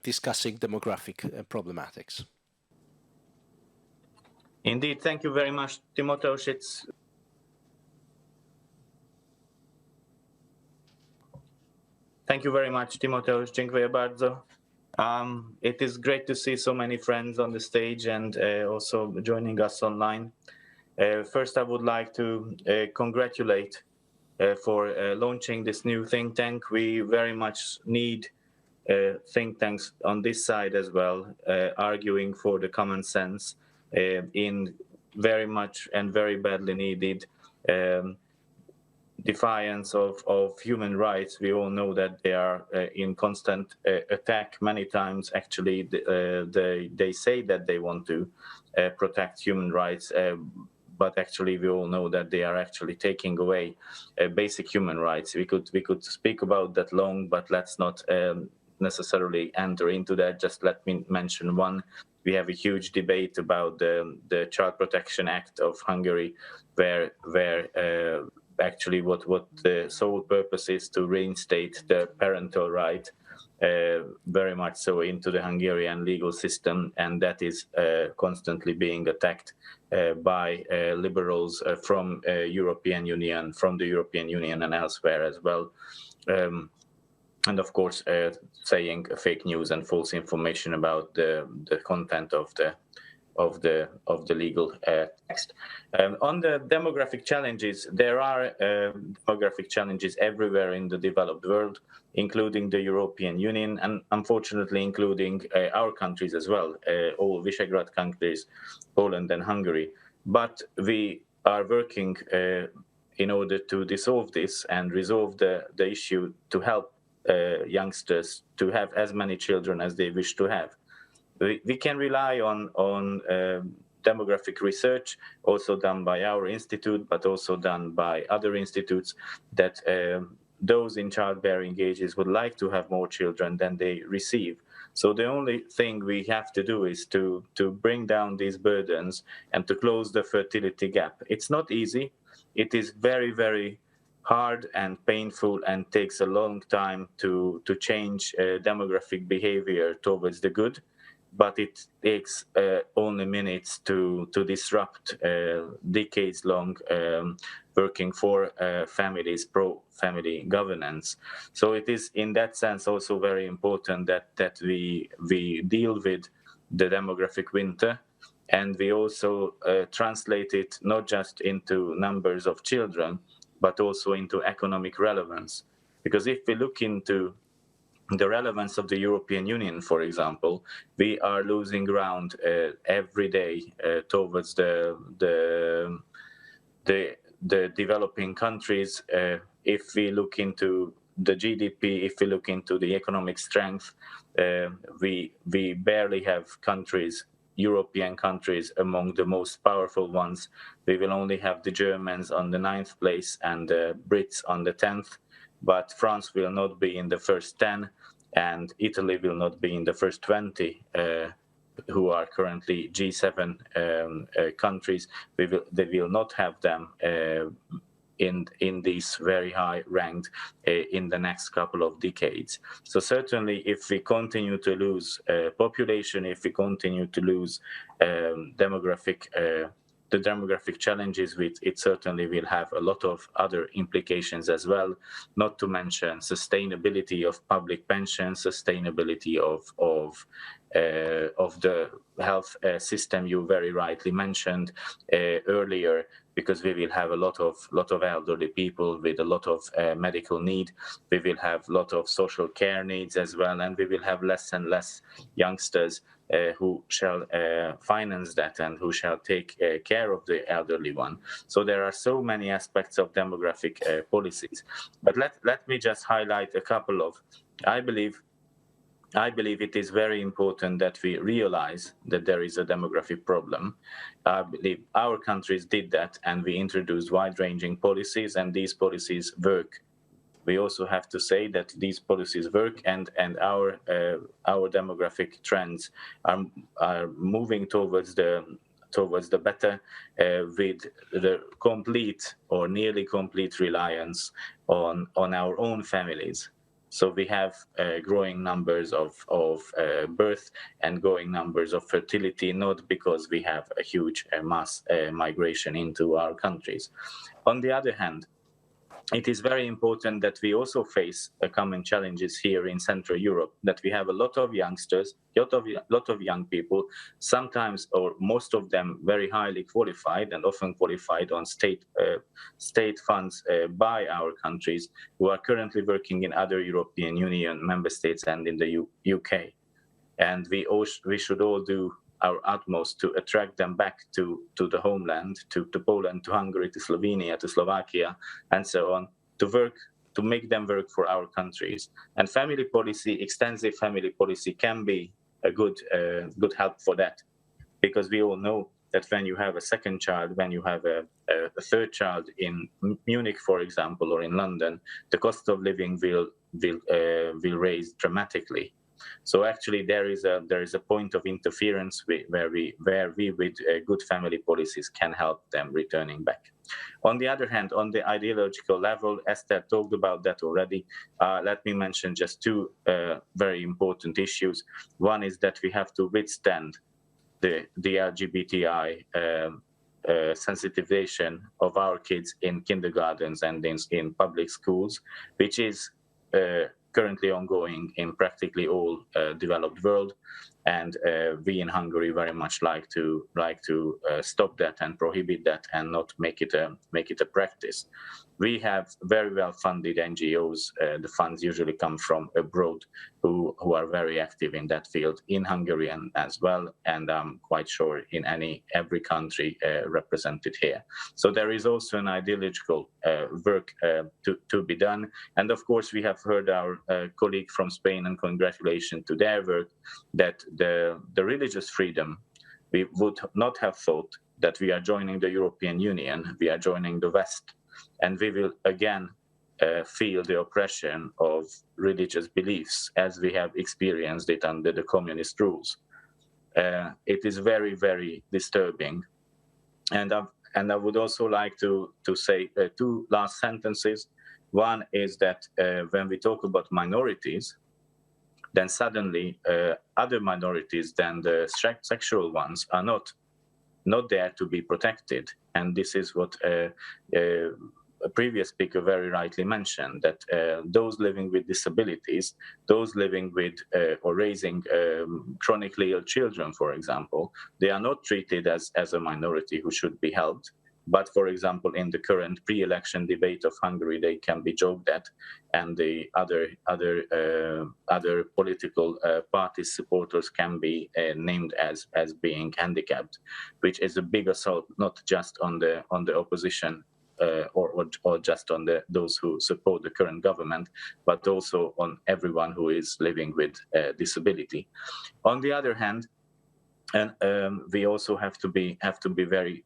[SPEAKER 2] discussing demographic problematics.
[SPEAKER 6] Indeed, thank you very much, Timoteusz. Thank you very much, Timoteusz. Dziękuję bardzo. It is great to see so many friends on the stage and also joining us online. First, I would like to congratulate for launching this new think tank. We very much need think tanks on this side as well, arguing for the common sense in very much and very badly needed defiance of human rights. We all know that they are in constant attack. Many times, actually, they say that they want to protect human rights, but actually, we all know that they are actually taking away basic human rights. We could speak about that long, but let's not necessarily enter into that. Just let me mention one. We have a huge debate about the Child Protection Act of Hungary, where actually what the sole purpose is to reinstate the parental right very much so into the Hungarian legal system, and that is constantly being attacked by liberals from the European Union and elsewhere as well. And of course, saying fake news and false information about the content of the legal text. On the demographic challenges, there are demographic challenges everywhere in the developed world, including the European Union, and unfortunately including our countries as well, all Visegrad countries, Poland and Hungary. But we are working in order to dissolve this and resolve the issue to help youngsters to have as many children as they wish to have. We can rely on demographic research, also done by our institute, but also done by other institutes, that those in childbearing ages would like to have more children than they receive. So the only thing we have to do is to bring down these burdens and to close the fertility gap. It's not easy. It is very, very hard and painful and takes a long time to change demographic behavior towards the good. But it takes only minutes to disrupt decades-long working for families, pro-family governance. So it is in that sense also very important that we deal with the demographic winter, and we also translate it not just into numbers of children, but also into economic relevance. Because if we look into the relevance of the European Union, for example, we are losing ground every day towards the developing countries. If we look into the GDP, if we look into the economic strength, we barely have countries, European countries, among the most powerful ones. We will only have the Germans on the 9th place and the Brits on the 10th. But France will not be in the first 10, and Italy will not be in the first 20, who are currently G7 countries. They will not have them in these very high ranked in the next couple of decades. So certainly, if we continue to lose population, if we continue to lose the demographic challenges, it certainly will have a lot of other implications as well, not to mention sustainability of public pensions, sustainability of the health system you very rightly mentioned earlier, because we will have a lot of elderly people with a lot of medical need. We will have a lot of social care needs as well, and we will have less and less youngsters who shall finance that and who shall take care of the elderly one. So there are so many aspects of demographic policies. But let me just highlight a couple of. I believe it is very important that we realize that there is a demographic problem. I believe our countries did that, and we introduced wide-ranging policies, and these policies work. We also have to say that these policies work, and our demographic trends are moving towards the better, with the complete or nearly complete reliance on our own families. So we have growing numbers of birth and growing numbers of fertility, not because we have a huge mass migration into our countries. On the other hand, it is very important that we also face common challenges here in Central Europe, that we have a lot of youngsters, lot of young people, sometimes or most of them very highly qualified and often qualified on state funds by our countries, who are currently working in other European Union member states and in the UK. And we should all do our utmost to attract them back to the homeland, to Poland, to Hungary, to Slovenia, to Slovakia, and so on, to make them work for our countries. And family policy, extensive family policy, can be a good help for that, because we all know that when you have a second child, when you have a third child in Munich, for example, or in London, the cost of living will raise dramatically. So actually, there is a point of interference where we with good family policies can help them returning back. On the other hand, on the ideological level, Esther talked about that already. Let me mention just two very important issues. One is that we have to withstand the LGBTI sensitization of our kids in kindergartens and in public schools, which is currently ongoing in practically all developed world, and we in Hungary very much like to stop that and prohibit that and not make it a practice. We have very well funded NGOs. The funds usually come from abroad, who are very active in that field in Hungary and as well, and I'm quite sure in every country represented here. So there is also an ideological work to be done. And of course, we have heard our colleague from Spain, and congratulations to their work, that the religious freedom, we would not have thought that we are joining the European Union, we are joining the West, and we will again feel the oppression of religious beliefs as we have experienced it under the communist rules. It is very, very disturbing. And I would also like to say two last sentences. One is that when we talk about minorities, then suddenly other minorities than the sexual ones are not there to be protected. And this is what a previous speaker very rightly mentioned, that those living with disabilities, those living with or raising chronically ill children, for example, they are not treated as a minority who should be helped. But, for example, in the current pre-election debate of Hungary, they can be joked at, and the other political party supporters can be named as being handicapped, which is a big assault not just on the opposition or just on those who support the current government, but also on everyone who is living with disability. On the other hand, and we also have to be very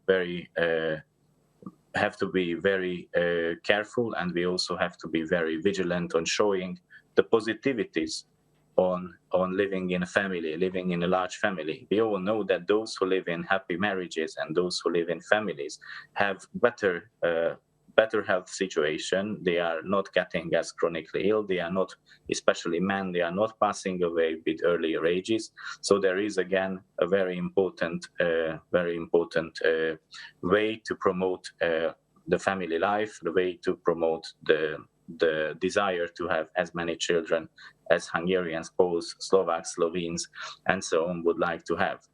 [SPEAKER 6] careful, and we also have to be very vigilant on showing the positivities on living in a family, living in a large family. We all know that those who live in happy marriages and those who live in families have better health situation. They are not getting as chronically ill. They are not, especially men, they are not passing away with earlier ages. So there is again a very important way to promote the family life, the way to promote the desire to have as many children as Hungarians, Poles, Slovaks, Slovenes, and so on would like to have.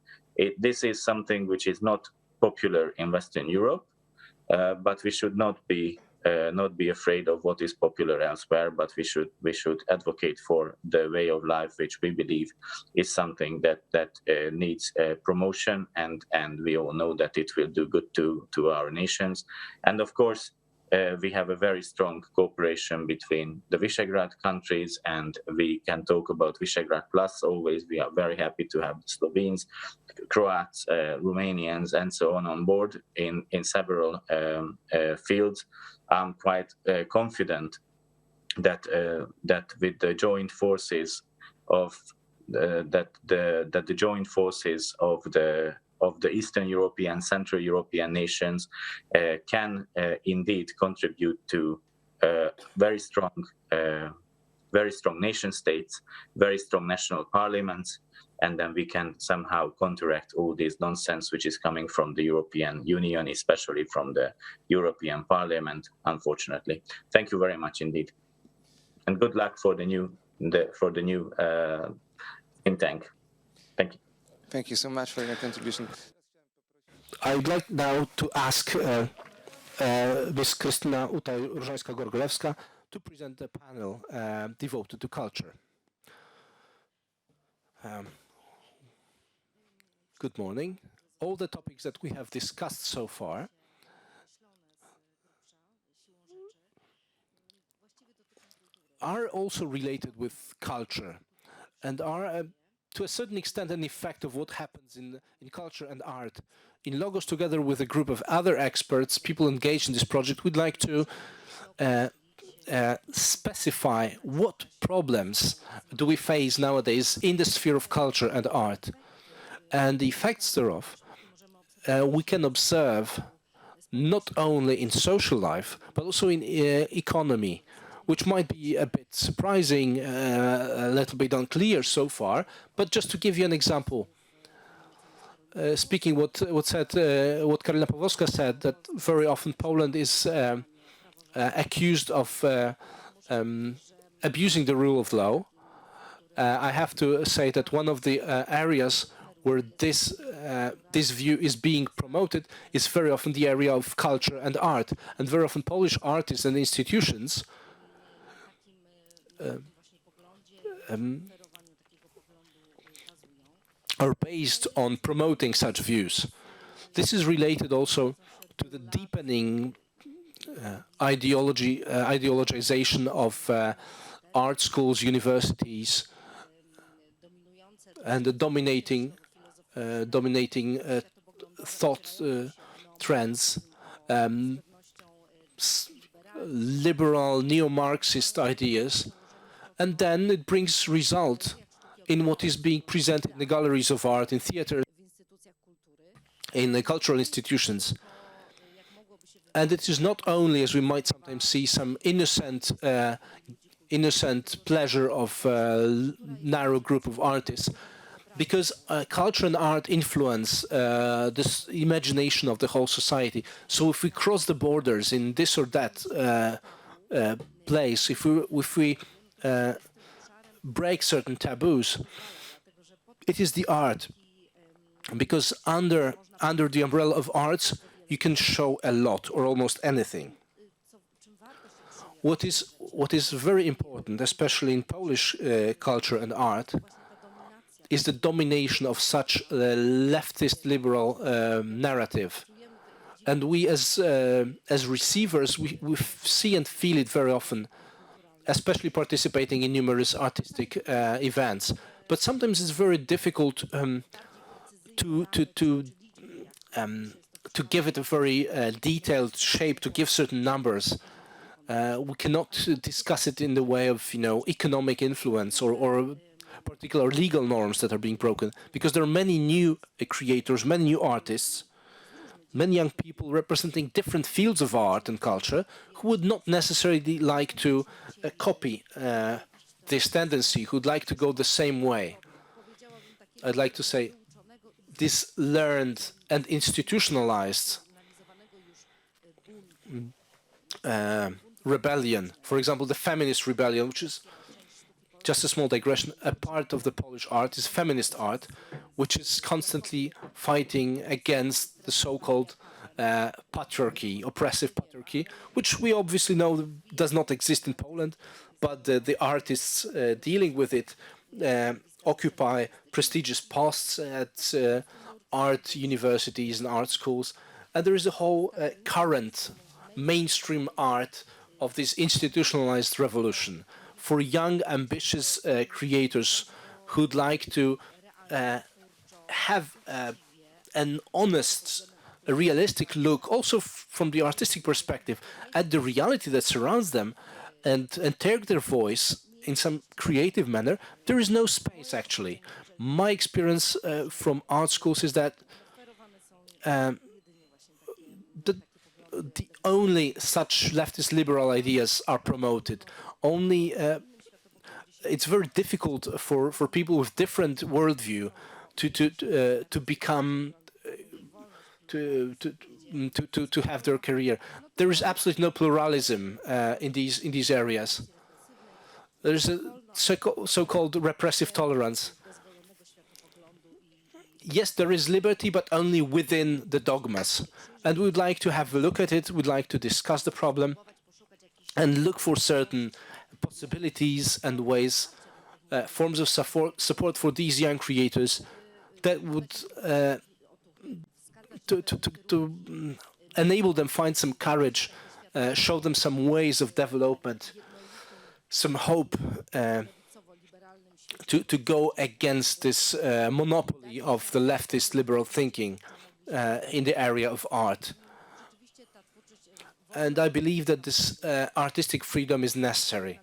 [SPEAKER 6] This is something which is not popular in Western Europe, but we should not be afraid of what is popular elsewhere. But we should advocate for the way of life which we believe is something that needs promotion, and we all know that it will do good to our nations. And of course, we have a very strong cooperation between the Visegrad countries, and we can talk about Visegrad Plus always. We are very happy to have the Slovenes, Croats, Romanians, and so on board in several fields. I'm quite confident that with the joint forces of the joint forces of the Eastern European, Central European nations can indeed contribute to very strong nation states, very strong national parliaments, and then we can somehow counteract all this nonsense which is coming from the European Union, especially from the European Parliament, unfortunately. Thank you very much indeed, and good luck for the new think tank. Thank you.
[SPEAKER 1] Thank you so much for your contribution.
[SPEAKER 2] I'd like now to ask Ms. Krystyna Utaj-Różańska-Gorgolewska to present the panel devoted to culture. Good morning. All the topics that we have discussed so far are also related with culture and are to a certain extent an effect of what happens in culture and art. In Logos, together with a group of other experts, people engaged in this project, we'd like to specify what problems do we face nowadays in the sphere of culture and art, and the effects thereof we can observe not only in social life but also in economy, which might be a bit surprising, a little bit unclear so far. But just to give you an example, speaking what Karolina Pawłowska said, that very often Poland is accused of abusing the rule of law. I have to say that one of the areas where this view is being promoted is very often the area of culture and art, and very often Polish artists and institutions are based on promoting such views. This is related also to the deepening ideologization of art schools, universities, and the dominating thought trends, liberal neo-Marxist ideas, and then it brings result in what is being presented in the galleries of art, in theater, in the cultural institutions. And it is not only, as we might sometimes see, some innocent pleasure of a narrow group of artists, because culture and art influence this imagination of the whole society. So if we cross the borders in this or that place, if we break certain taboos, it is the art, because under the umbrella of arts you can show a lot or almost anything. What is very important, especially in Polish culture and art, is the domination of such leftist liberal narrative. And we as receivers, we see and feel it very often, especially participating in numerous artistic events. But sometimes it's very difficult to give it a very detailed shape, to give certain numbers. We cannot discuss it in the way of, economic influence or particular legal norms that are being broken, because there are many new creators, many new artists, many young people representing different fields of art and culture who would not necessarily like to copy this tendency, who would like to go the same way. I'd like to say this learned and institutionalized rebellion, for example, the feminist rebellion, which is just a small digression, a part of the Polish art is feminist art, which is constantly fighting against the so-called patriarchy, oppressive patriarchy, which we obviously know does not exist in Poland, but the artists dealing with it occupy prestigious posts at art universities and art schools, and there is a whole current mainstream art of this institutionalized revolution for young, ambitious creators who'd like to have an honest, a realistic look, also from the artistic perspective, at the reality that surrounds them, and take their voice in some creative manner. There is no space, actually. My experience from art schools is that the only such leftist liberal ideas are promoted. Only it's very difficult for people with different worldview to become to have their career. There is absolutely no pluralism in these areas. There is a so-called repressive tolerance. Yes, there is liberty, but only within the dogmas. And we would like to have a look at it. We'd like to discuss the problem and look for certain possibilities and ways, forms of support for these young creators that would to enable them find some courage, show them some ways of development, some hope to go against this monopoly of the leftist liberal thinking in the area of art. And I believe that this artistic freedom is necessary.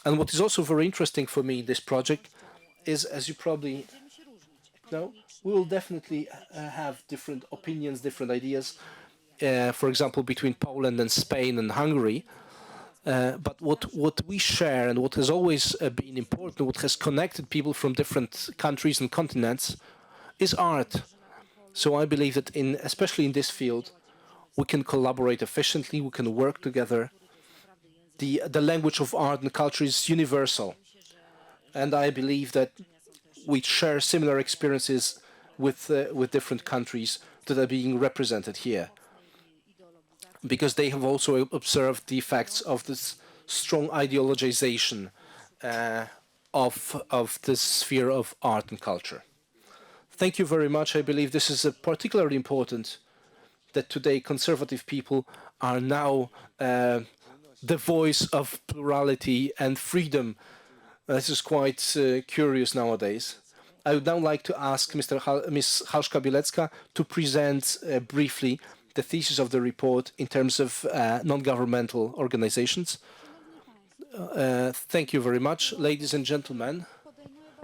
[SPEAKER 2] And what is also very interesting for me in this project is, as you probably know, we will definitely have different opinions, different ideas, for example, between Poland and Spain and Hungary. But what we share and what has always been important, what has connected people from different countries and continents, is art. So I believe that especially in this field, we can collaborate efficiently, we can work together. The language of art and culture is universal. And I believe that we share similar experiences with different countries that are being represented here, because they have also observed the effects of this strong ideologization of the sphere of art and culture. Thank you very much. I believe this is particularly important that today conservative people are now the voice of plurality and freedom. This is quite curious nowadays. I would now like to ask Ms. Halszka-Bielecka to present briefly the thesis of the report in terms of non-governmental organizations. Thank you very much. Ladies and gentlemen,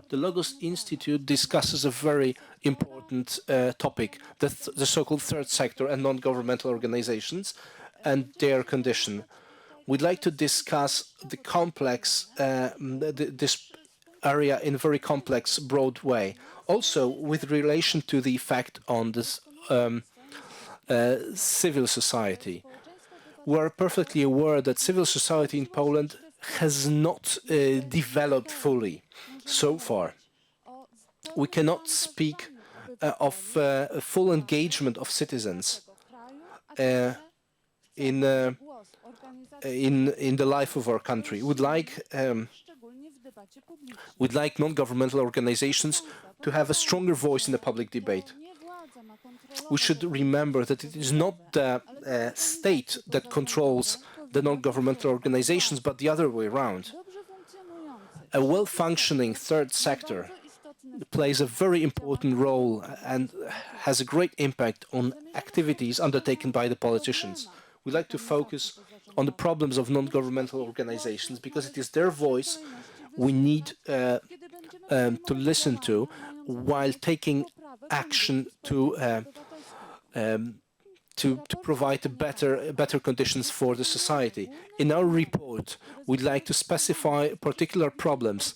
[SPEAKER 2] the Logos Institute discusses a very important topic, the so-called third sector and non-governmental organizations and their condition. We'd like to discuss the complex, this area in a very complex, broad way. Also, with relation to the effect on this civil society. We're perfectly aware that civil society in Poland has not developed fully so far. We cannot speak of full engagement of citizens in the life of our country. We'd like non-governmental organizations to have a stronger voice in the public debate. We should remember that it is not the state that controls the non-governmental organizations, but the other way around. A well-functioning third sector plays a very important role and has a great impact on activities undertaken by the politicians. We'd like to focus on the problems of non-governmental organizations because it is their voice we need to listen to while taking action to provide better conditions for the society. In our report, we'd like to specify particular problems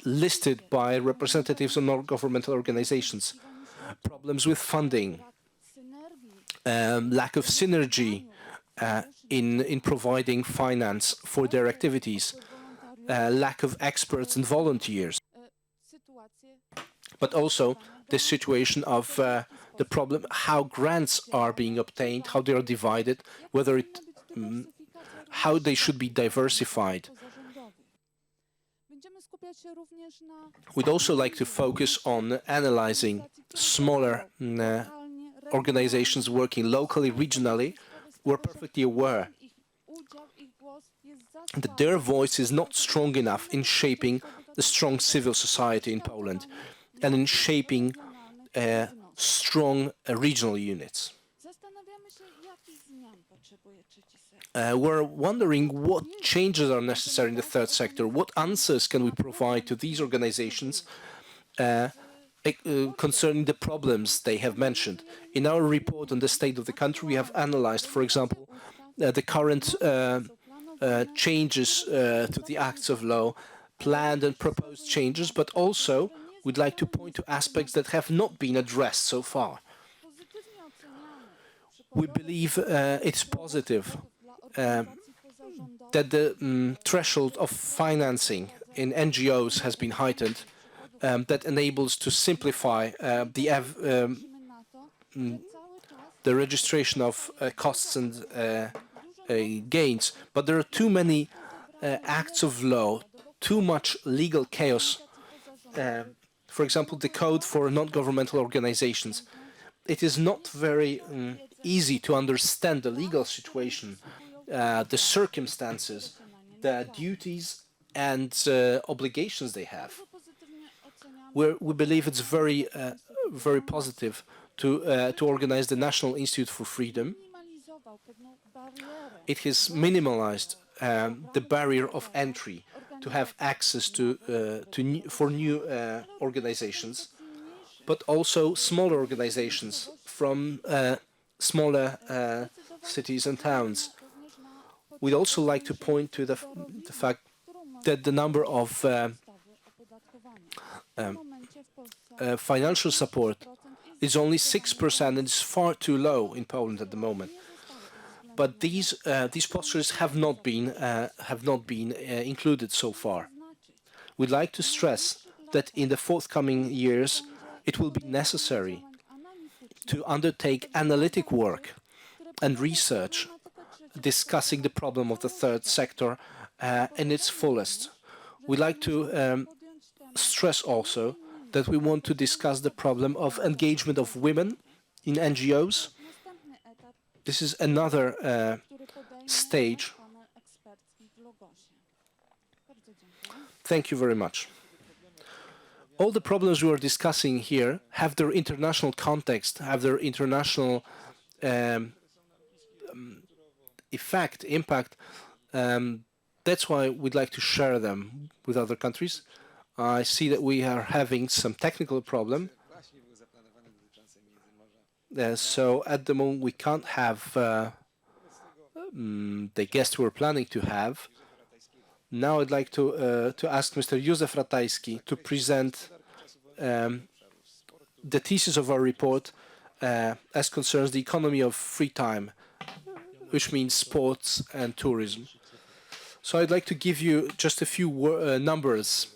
[SPEAKER 2] listed by representatives of non-governmental organizations. Problems with funding, lack of synergy in providing finance for their activities, lack of experts and volunteers, but also the situation of the problem, how grants are being obtained, how they are divided, how they should be diversified. We'd also like to focus on analyzing smaller organizations working locally, regionally. We're perfectly aware that their voice is not strong enough in shaping the strong civil society in Poland and in shaping strong regional units. We're wondering what changes are necessary in the third sector, what answers can we provide to these organizations concerning the problems they have mentioned. In our report on the state of the country, we have analyzed, for example, the current changes to the acts of law, planned and proposed changes, but also we'd like to point to aspects that have not been addressed so far. We believe it's positive that the threshold of financing in NGOs has been heightened, that enables to simplify the registration of costs and gains. But there are too many acts of law, too much legal chaos. For example, the code for non-governmental organizations. It is not very easy to understand the legal situation, the circumstances, the duties and obligations they have. We believe it's very positive to organize the National Institute for Freedom. It has minimalized the barrier of entry to have access for new organizations, but also smaller organizations from smaller cities and towns. We'd also like to point to the fact that the number of financial support is only 6% and is far too low in Poland at the moment. But these postures have not been included so far. We'd like to stress that in the forthcoming years, it will be necessary to undertake analytic work and research discussing the problem of the third sector in its fullest. We'd like to stress also that we want to discuss the problem of engagement of women in NGOs. This is another stage. Thank you very much. All the problems we are discussing here have their international context, have their international impact. That's why we'd like to share them with other countries. I see that we are having some technical problem. So at the moment we can't have the guest we're planning to have. Now I'd like to ask Mr. Józef Ratajski to present the thesis of our report as concerns the economy of free time, which means sports and tourism. So I'd like to give you just a few numbers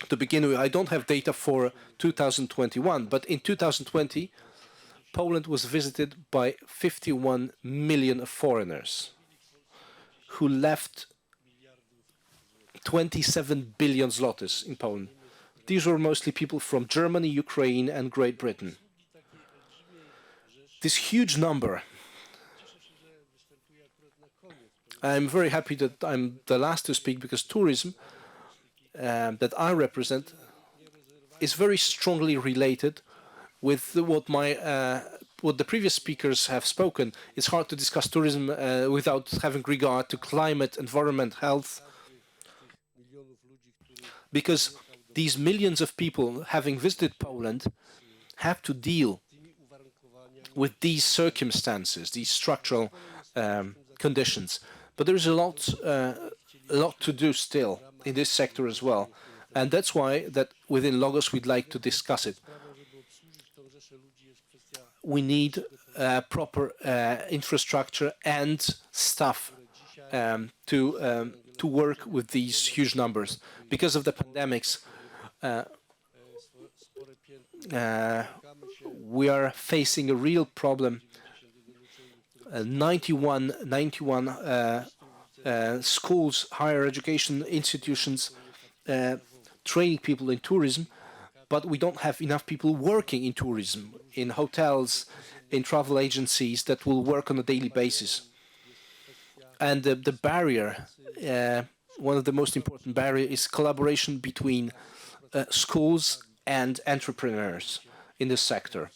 [SPEAKER 2] to begin with. I don't have data for 2021, but in 2020, Poland was visited by 51 million foreigners who left 27 billion zlotys in Poland. These were mostly people from Germany, Ukraine, and Great Britain. This huge number. I'm very happy that I'm the last to speak because tourism that I represent is very strongly related with what the previous speakers have spoken. It's hard to discuss tourism without having regard to climate, environment, health, because these millions of people having visited Poland have to deal with these circumstances, these structural conditions. But there is a lot to do still in this sector as well, and that's why that within Logos we'd like to discuss it. We need proper infrastructure and staff to work with these huge numbers. Because of the pandemics, we are facing a real problem. 91 schools, higher education institutions training people in tourism, but we don't have enough people working in tourism, in hotels, in travel agencies that will work on a daily basis. And the barrier, one of the most important barriers, is collaboration between schools and entrepreneurs in this sector.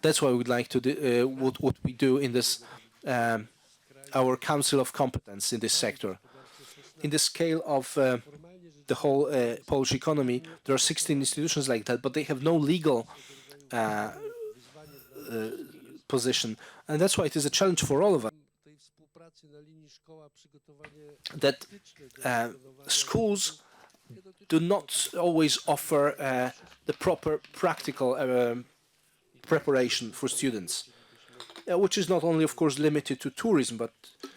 [SPEAKER 2] That's why we'd like to do what we do in this, our Council of Competence in this sector. In the scale of the whole Polish economy, there are 16 institutions like that, but they have no legal position. And that's why it is a challenge for all of us. that schools do not always offer the proper practical preparation for students, which is not only, of course, limited to tourism, but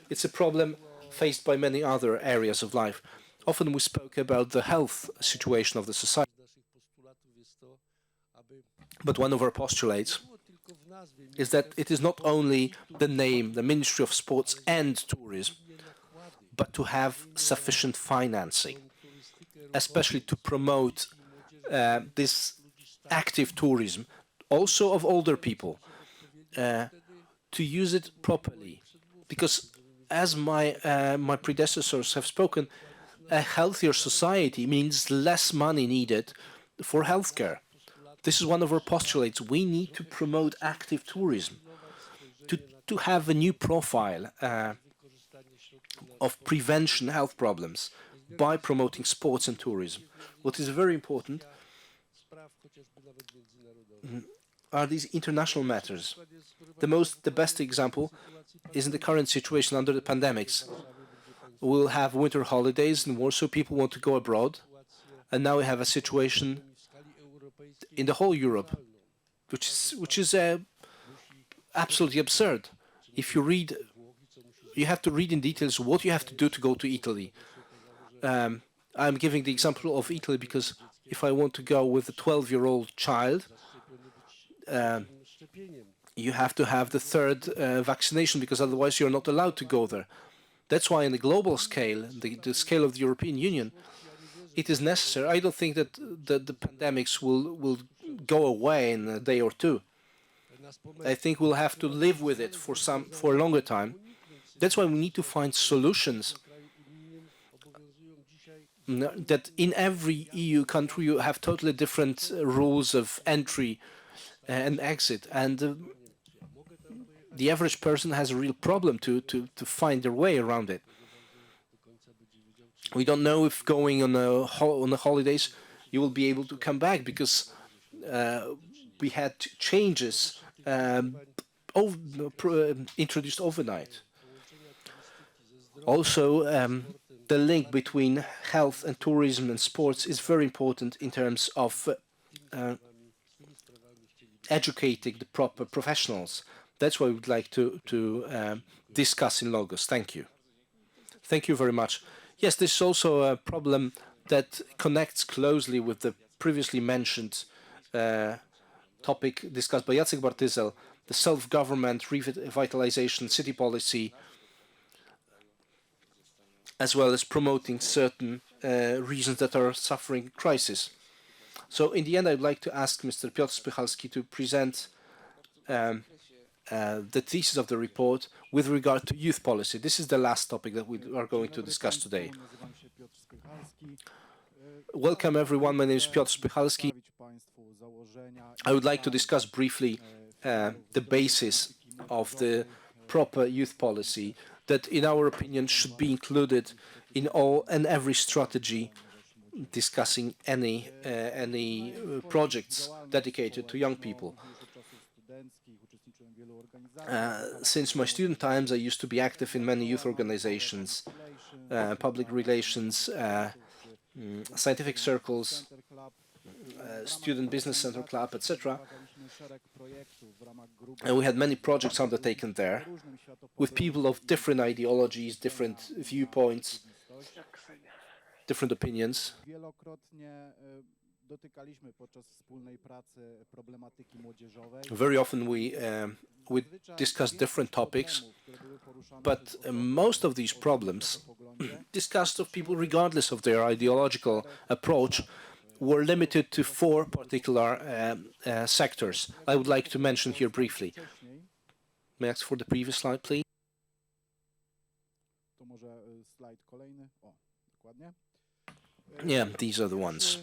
[SPEAKER 2] it's a problem faced by many other areas of life. Often we spoke about the health situation of the society, but one of our postulates is that it is not only the name, the Ministry of Sports and Tourism, but to have sufficient financing, especially to promote this active tourism, also of older people, to use it properly. Because as my predecessors have spoken, a healthier society means less money needed for healthcare. This is one of our postulates. We need to promote active tourism, to have a new profile of prevention health problems by promoting sports and tourism. What is very important are these international matters. The best example is in the current situation under the pandemics. We'll have winter holidays in Warsaw, people want to go abroad, and now we have a situation in the whole Europe, which is absolutely absurd. If you read, you have to read in details what you have to do to go to Italy. I'm giving the example of Italy because if I want to go with a 12-year-old child, you have to have the third vaccination because otherwise you're not allowed to go there. That's why in the global scale, the scale of the European Union, it is necessary. I don't think that the pandemics will go away in a day or two. I think we'll have to live with it for a longer time. That's why we need to find solutions that in every EU country you have totally different rules of entry and exit, and the average person has a real problem to find their way around it. We don't know if going on the holidays you will be able to come back because we had changes introduced overnight. Also, the link between health and tourism and sports is very important in terms of educating the proper professionals. That's what we would like to discuss in Logos. Thank you. Thank you very much. Yes, this is also a problem that connects closely with the previously mentioned topic discussed by Jacek Bartyzel, the self-government, revitalization, city policy, as well as promoting certain regions that are suffering crisis. So in the end, I'd like to ask Mr. Piotr Spychalski to present the thesis of the report with regard to youth policy. This is the last topic that we are going to discuss today. Welcome everyone, my name is Piotr Spychalski. I would like to discuss briefly the basis of the proper youth policy that in our opinion should be included in all and every strategy discussing any projects dedicated to young people. Since my student times, I used to be active in many youth organizations, public relations, scientific circles, student business center club, etc. And we had many projects undertaken there with people of different ideologies, different viewpoints, different opinions. Very often we discuss different topics, but most of these problems discussed of people regardless of their ideological approach were limited to 4 particular sectors. I would like to mention here briefly. May I ask for the previous slide, please? Yeah, these are the ones.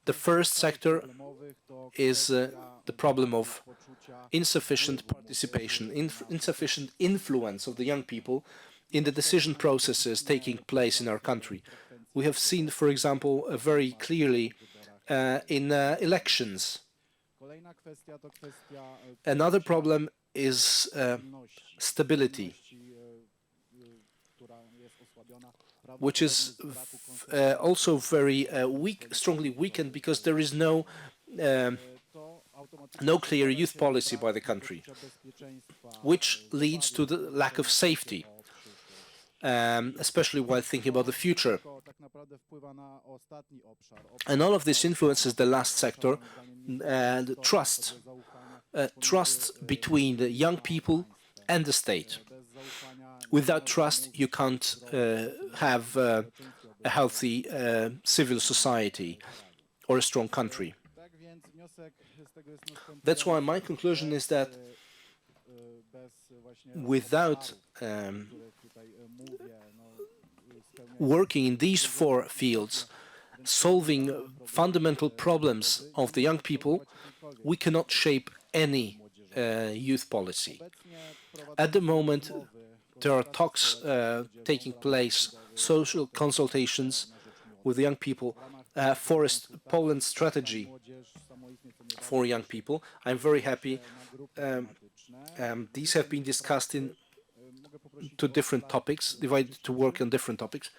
[SPEAKER 2] The first sector is the problem of insufficient participation, insufficient influence of the young people in the decision processes taking place in our country. We have seen, for example, very clearly in elections. Another problem is stability. which is also very weak, strongly weakened because there is no clear youth policy by the country, which leads to the lack of safety, especially while thinking about the future. And all of this influences the last sector, and trust between the young people and the state. Without trust, you can't have a healthy civil society or a strong country. That's why my conclusion is that without working in these four fields, solving fundamental problems of the young people, we cannot shape any youth policy. At the moment, there are talks taking place, social consultations with the young people, Poland's strategy for young people. I'm very happy. These have been discussed in two different topics, divided to work on different topics.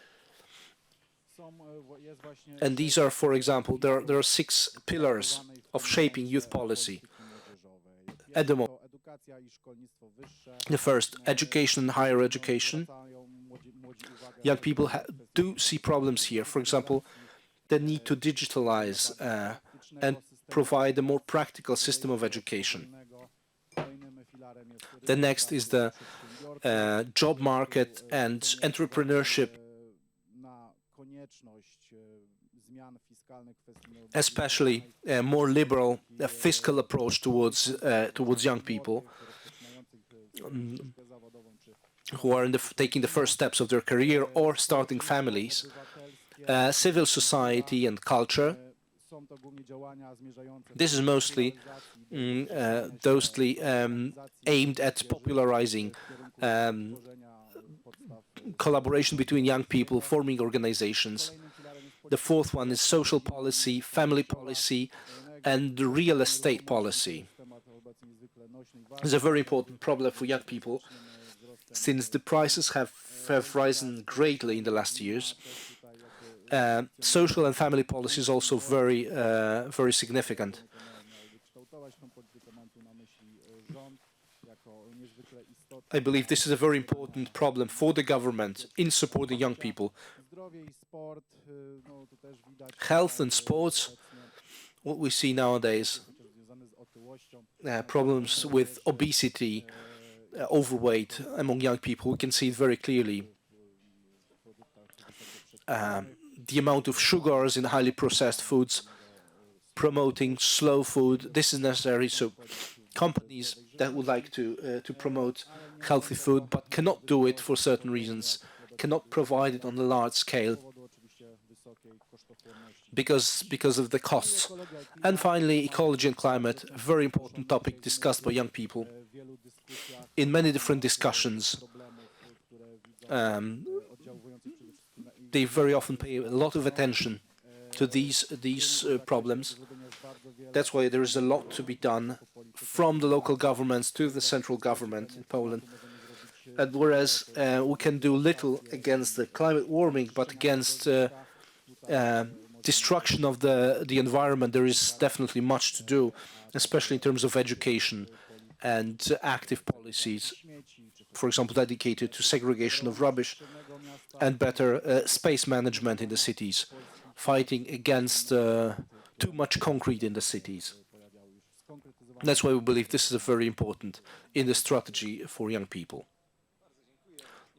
[SPEAKER 2] And these are, for example, there are 6 pillars of shaping youth policy at the moment. The first, education and higher education. Young people do see problems here. For example, the need to digitalize and provide a more practical system of education. The next is the job market and entrepreneurship, especially a more liberal fiscal approach towards young people who are taking the first steps of their career or starting families, civil society and culture. This is mostly aimed at popularizing collaboration between young people, forming organizations. The fourth one is social policy, family policy, and real estate policy. It's a very important problem for young people, since the prices have risen greatly in the last years. Social and family policy is also very significant. I believe this is a very important problem for the government in supporting young people. Health and sports, what we see nowadays, problems with obesity, overweight among young people, we can see it very clearly. The amount of sugars in highly processed foods, promoting slow food, this is necessary. So companies that would like to promote healthy food but cannot do it for certain reasons, cannot provide it on a large scale because of the costs. And finally, ecology and climate, a very important topic discussed by young people in many different discussions. They very often pay a lot of attention to these problems. That's why there is a lot to be done from the local governments to the central government in Poland. And whereas we can do little against the climate warming, but against destruction of the environment, there is definitely much to do, especially in terms of education and active policies, for example, dedicated to segregation of rubbish and better space management in the cities, fighting against too much concrete in the cities. That's why we believe this is very important in the strategy for young people.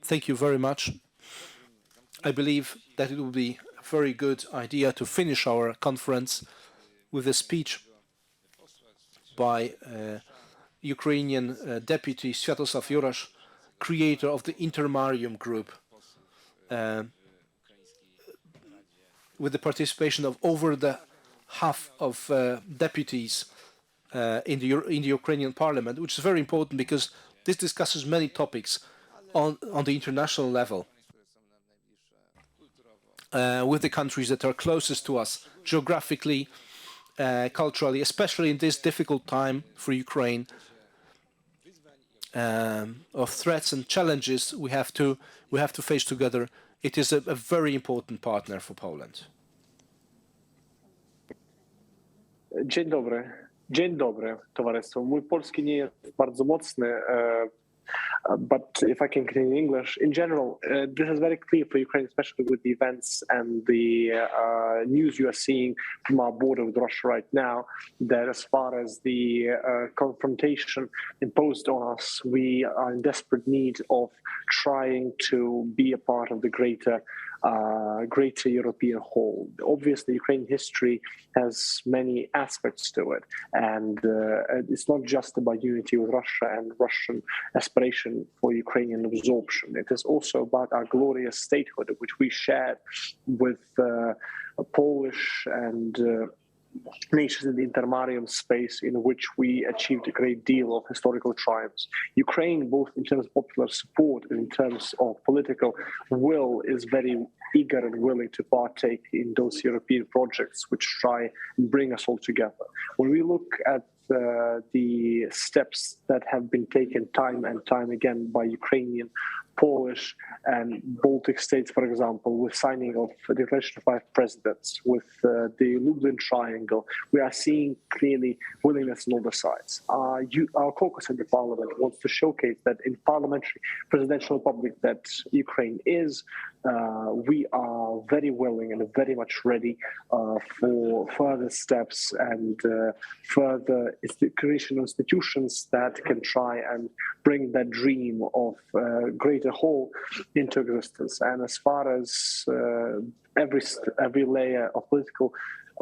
[SPEAKER 2] Thank you very much. I believe that it will be a very good idea to finish our conference with a speech by Ukrainian Deputy Sviatoslav Jurash, creator of the Intermarium group, with the participation of over the half of deputies in the Ukrainian parliament, which is very important because this discusses many topics on the international level with the countries that are closest to us geographically, culturally, especially in this difficult time for Ukraine. of threats and challenges we have to face together, it is a very important partner for Poland.
[SPEAKER 7] Dzień dobry, towarzystwo. Mój polski nie jest bardzo mocny, but if I can continue in English, in general, this is very clear for Ukraine, especially with the events and the news you are seeing from our border with Russia right now, that as far as the confrontation imposed on us, we are in desperate need of trying to be a part of the greater European whole. Obviously, Ukrainian history has many aspects to it, and it's not just about unity with Russia and Russian aspiration for Ukrainian absorption. It is also about our glorious statehood, which we shared with Polish and nations in the intermarium space, in which we achieved a great deal of historical triumphs. Ukraine, both in terms of popular support and in terms of political will, is very eager and willing to partake in those European projects which try and bring us all together. When we look at the steps that have been taken time and time again by Ukrainian, Polish and Baltic states, for example, with signing of the Declaration of Five Presidents, with the Lublin Triangle, we are seeing clearly willingness on all the sides. Our caucus in the parliament wants to showcase that in parliamentary presidential republic that Ukraine is, we are very willing and very much ready for further steps and further creation of institutions that can try and bring that dream of greater whole into existence. And as far as every layer of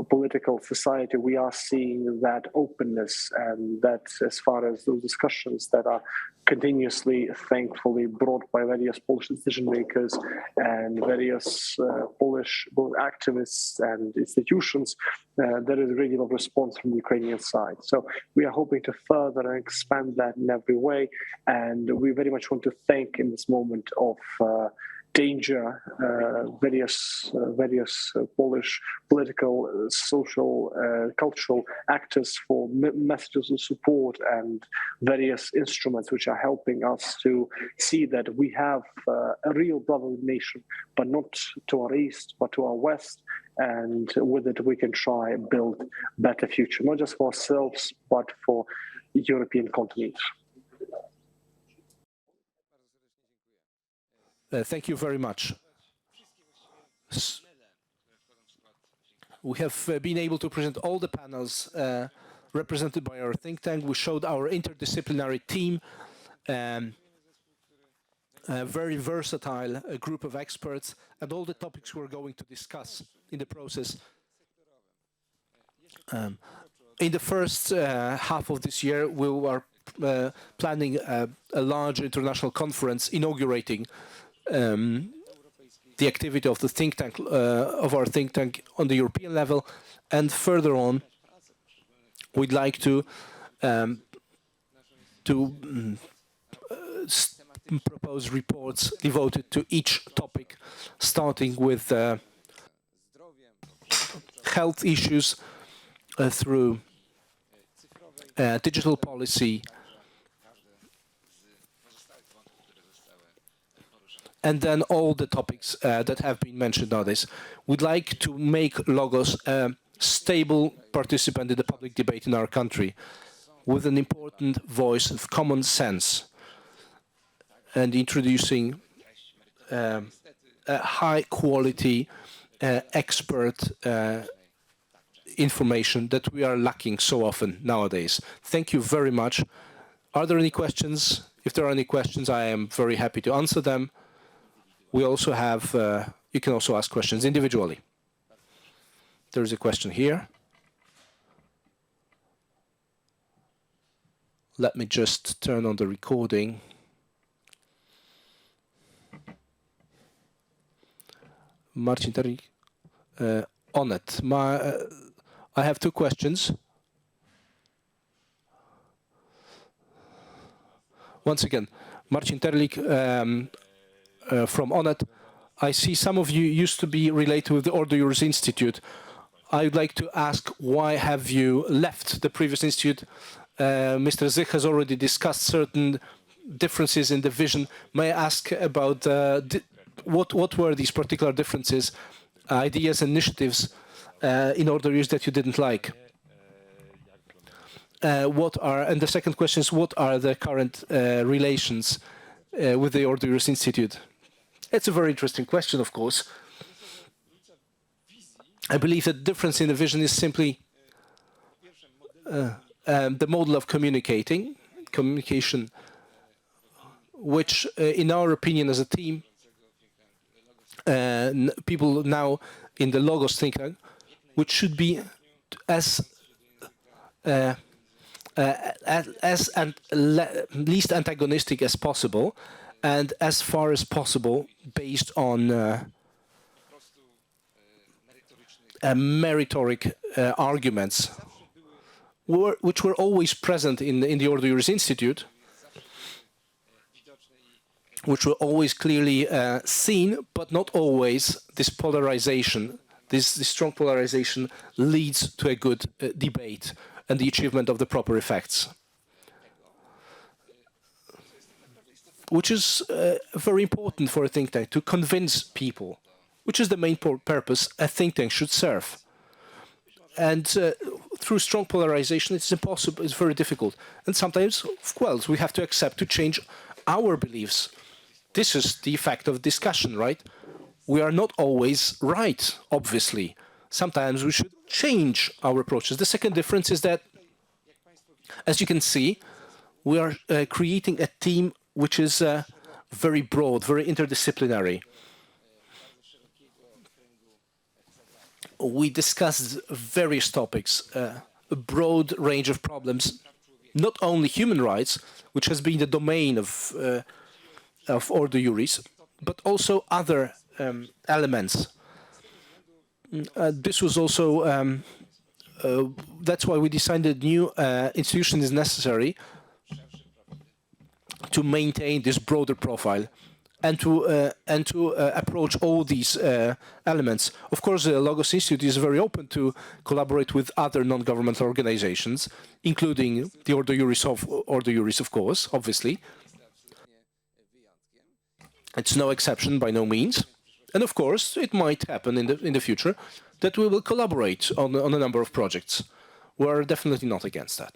[SPEAKER 7] political society, we are seeing that openness, and that as far as those discussions that are continuously, thankfully, brought by various Polish decision makers and various Polish both activists and institutions, there is a great deal of response from the Ukrainian side. So we are hoping to further expand that in every way, and we very much want to thank in this moment of danger various Polish political, social, cultural actors for messages of support and various instruments which are helping us to see that we have a real brotherly nation, but not to our east, but to our west. And with it, we can try and build a better future, not just for ourselves, but for the European continent.
[SPEAKER 2] Thank you very much. We have been able to present all the panels represented by our think tank. We showed our interdisciplinary team, a very versatile group of experts, and all the topics we're going to discuss in the process. In the first half of this year, we are planning a large international conference inaugurating the activity of the think tank, of our think tank on the European level, and further on, we'd like to propose reports devoted to each topic, starting with health issues through digital policy, and then all the topics that have been mentioned nowadays. We'd like to make Logos a stable participant in the public debate in our country, with an important voice of common sense, and introducing a high-quality expert information that we are lacking so often nowadays. Thank you very much. Are there any questions? If there are any questions, I am very happy to answer them. We also have, you can also ask questions individually. There is a question here. Let me just turn on the recording. Marcin Terlik, on it. I have two questions. Once again, Marcin Terlik from ONET. I see some of you used to be related with the Ordo Juris Institute. I would like to ask, why have you left the previous institute? Mr. Zich has already discussed certain differences in the vision. May I ask about what were these particular differences, ideas, initiatives in order use that you didn't like? And the second question is, what are the current relations with the Ordo Iuris Institute? It's a very interesting question, of course. I believe the difference in the vision is simply the model of communication, which, in our opinion as a team, people now in the Logos think tank, which should be as least antagonistic as possible, and as far as possible based on meritoric arguments, which were always present in the Ordo Iuris Institute, which were always clearly seen, but not always this polarization, this strong polarization leads to a good debate and the achievement of the proper effects, which is very important for a think tank, to convince people, which is the main purpose a think tank should serve. And through strong polarization, it's impossible, it's very difficult. And sometimes, well, we have to accept to change our beliefs. This is the effect of discussion, right? We are not always right, obviously. Sometimes we should change our approaches. The second difference is that, as you can see, we are creating a team which is very broad, very interdisciplinary. We discussed various topics, a broad range of problems, not only human rights, which has been the domain of Ordo Iuris, but also other elements. This was also, that's why we decided a new institution is necessary to maintain this broader profile and to approach all these elements. Of course, the Logos Institute is very open to collaborate with other non-governmental organizations, including the Ordo Iuris, of course, obviously. It's no exception by no means. And of course, it might happen in the future that we will collaborate on a number of projects. We're definitely not against that.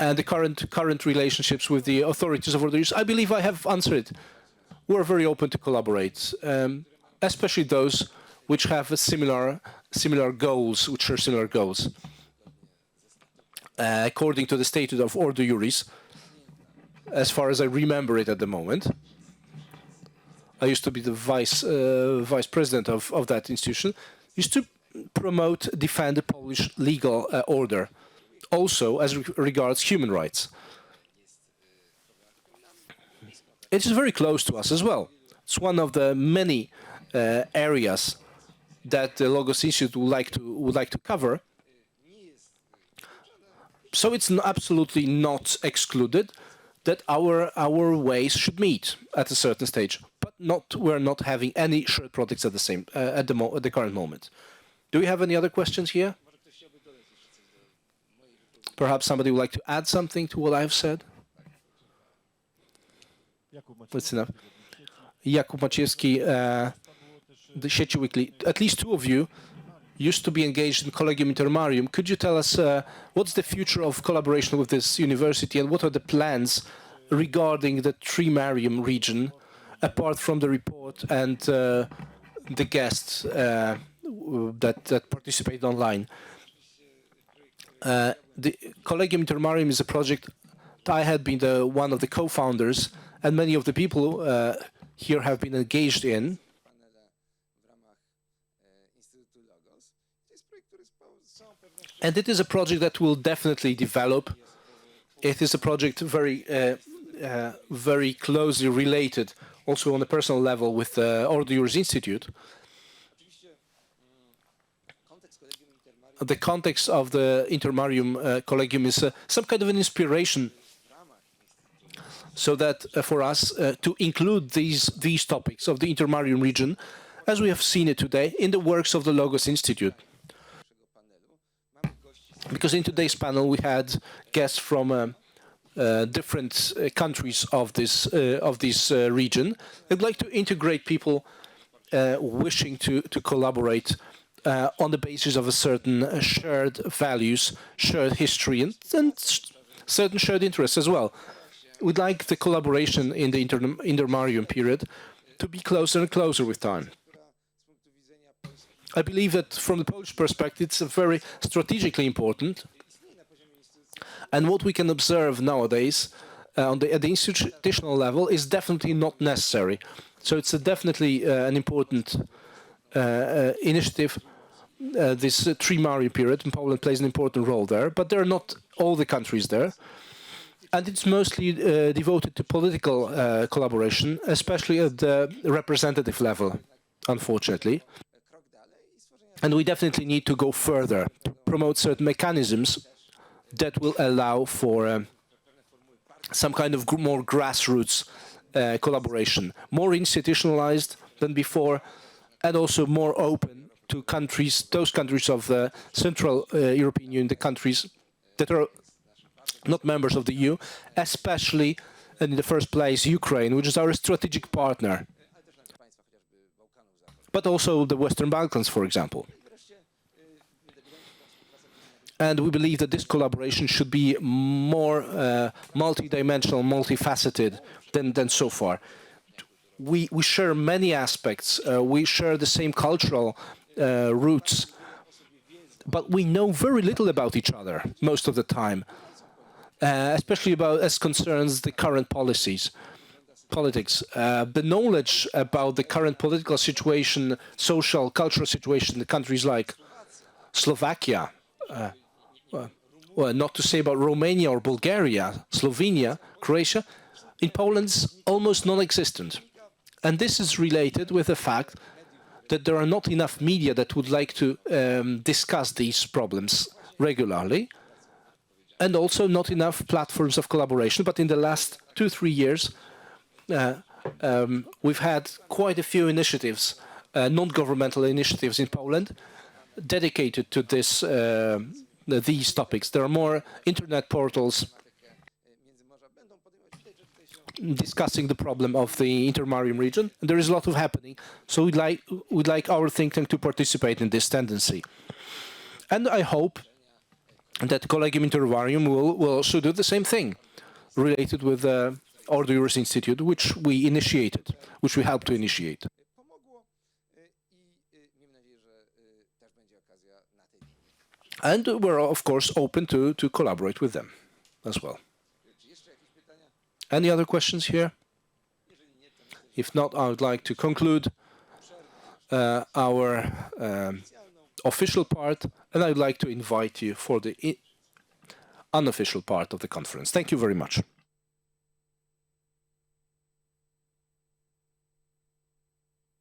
[SPEAKER 2] And the current relationships with the authorities of Ordo Iuris, I believe I have answered. We're very open to collaborate, especially those which have a similar goals, which share similar goals. According to the statute of Ordo Iuris, as far as I remember it at the moment, I used to be the vice president of that institution, used to promote, defend the Polish legal order, also as regards human rights. It is very close to us as well. It's one of the many areas that the Logos Institute would like to cover. So it's absolutely not excluded that our ways should meet at a certain stage, but we're not having any shared projects at the current moment. Do we have any other questions here? Perhaps somebody would like to add something to what I've said? That's enough. Jakub Maciejewski, the Sieci Weekly. At least two of you used to be engaged in Collegium Intermarium. Could you tell us what's the future of collaboration with this university, and what are the plans regarding the Trimarium region, apart from the report and the guests that participated online? The Collegium Intermarium is a project I had been one of the co-founders, and many of the people here have been engaged in. And it is a project that will definitely develop. It is a project very closely related, also on a personal level, with the Ordo Iuris Institute. The context of the Intermarium Collegium is some kind of an inspiration, so that for us to include these topics of the Intermarium region, as we have seen it today, in the works of the Logos Institute. Because in today's panel we had guests from different countries of this region. I'd like to integrate people wishing to collaborate on the basis of a certain shared values, shared history, and certain shared interests as well. We'd like the collaboration in the intermarium period to be closer and closer with time. I believe that from the Polish perspective, it's very strategically important. And what we can observe nowadays at the institutional level is definitely not necessary. So it's definitely an important initiative. This trimarium period in Poland plays an important role there, but there are not all the countries there. And it's mostly devoted to political collaboration, especially at the representative level, unfortunately. And we definitely need to go further to promote certain mechanisms that will allow for some kind of more grassroots collaboration, more institutionalized than before, and also more open to countries, those countries of the Central European Union, the countries that are not members of the EU, especially, and in the first place, Ukraine, which is our strategic partner, but also the Western Balkans, for example. And we believe that this collaboration should be more multidimensional, multifaceted than so far. We share many aspects. We share the same cultural roots, but we know very little about each other most of the time, especially as concerns the current politics. The knowledge about the current political situation, social, cultural situation in countries like Slovakia, well, not to say about Romania or Bulgaria, Slovenia, Croatia, in Poland's almost non-existent. And this is related with the fact that there are not enough media that would like to discuss these problems regularly, and also not enough platforms of collaboration. But in the last 2-3 years, we've had quite a few initiatives, non-governmental initiatives in Poland, dedicated to these topics. There are more internet portals discussing the problem of the intermarium region, and there is a lot of happening. So we'd like our think tank to participate in this tendency. And I hope that Collegium Intermarium will also do the same thing, related with the Ordo Iuris Institute, which we initiated, which we helped to initiate. And we're, of course, open to collaborate with them as well. Any other questions here? If not, I would like to conclude our official part, and I'd like to invite you for the unofficial part of the conference. Thank you very much.